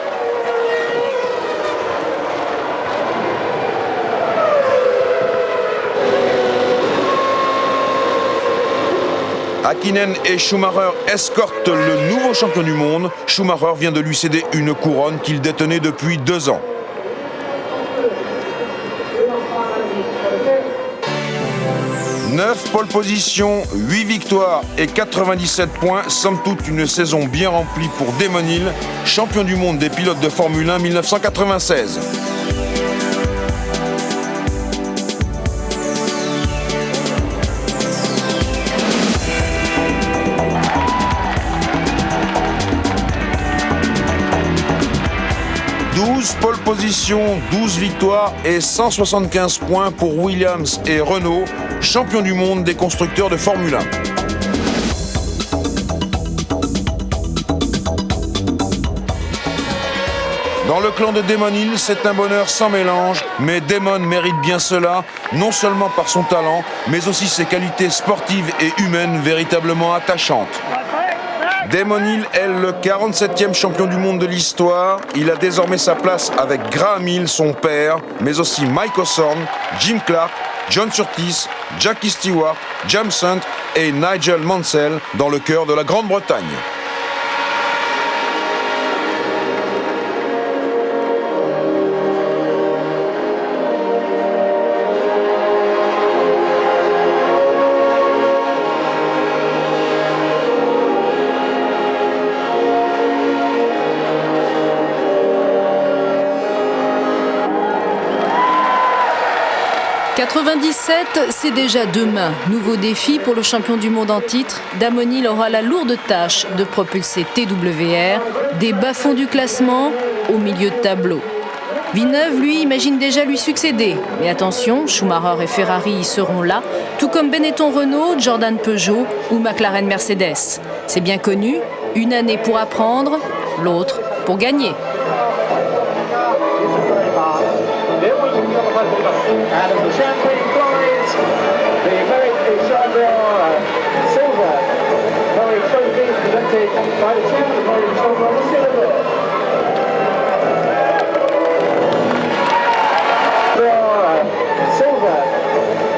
Häkkinen et Schumacher escortent le nouveau champion du monde. Schumacher vient de lui céder une couronne qu'il détenait depuis 2 ans. Neuf pole positions, 8 victoires et 97 points. Somme toute une saison bien remplie pour Damon Hill, champion du monde des pilotes de Formule 1 1996. Pole position, 12 victoires et 175 points pour Williams et Renault, champions du monde des constructeurs de Formule 1. Dans le clan de Damon Hill, c'est un bonheur sans mélange, mais Damon mérite bien cela, non seulement par son talent, mais aussi ses qualités sportives et humaines véritablement attachantes. Damon Hill est le 47e champion du monde de l'histoire. Il a désormais sa place avec Graham Hill, son père, mais aussi Mike Hawthorne, Jim Clark, John Surtees, Jackie Stewart, James Hunt et Nigel Mansell dans le cœur de la Grande-Bretagne. « 97, c'est déjà demain. Nouveau défi pour le champion du monde en titre. Damon Hill aura la lourde tâche de propulser TWR des bas-fonds du classement au milieu de tableau. Villeneuve, lui, imagine déjà lui succéder. Mais attention, Schumacher et Ferrari y seront là, tout comme Benetton Renault, Jordan Peugeot ou McLaren Mercedes. C'est bien connu, une année pour apprendre, l'autre pour gagner. And as the champagne flies, the American Chandra Silver, Murray Trophy presented by the chairman of Murray Chandra Silver. Silver,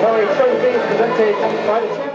Murray Trophy presented by the chairman.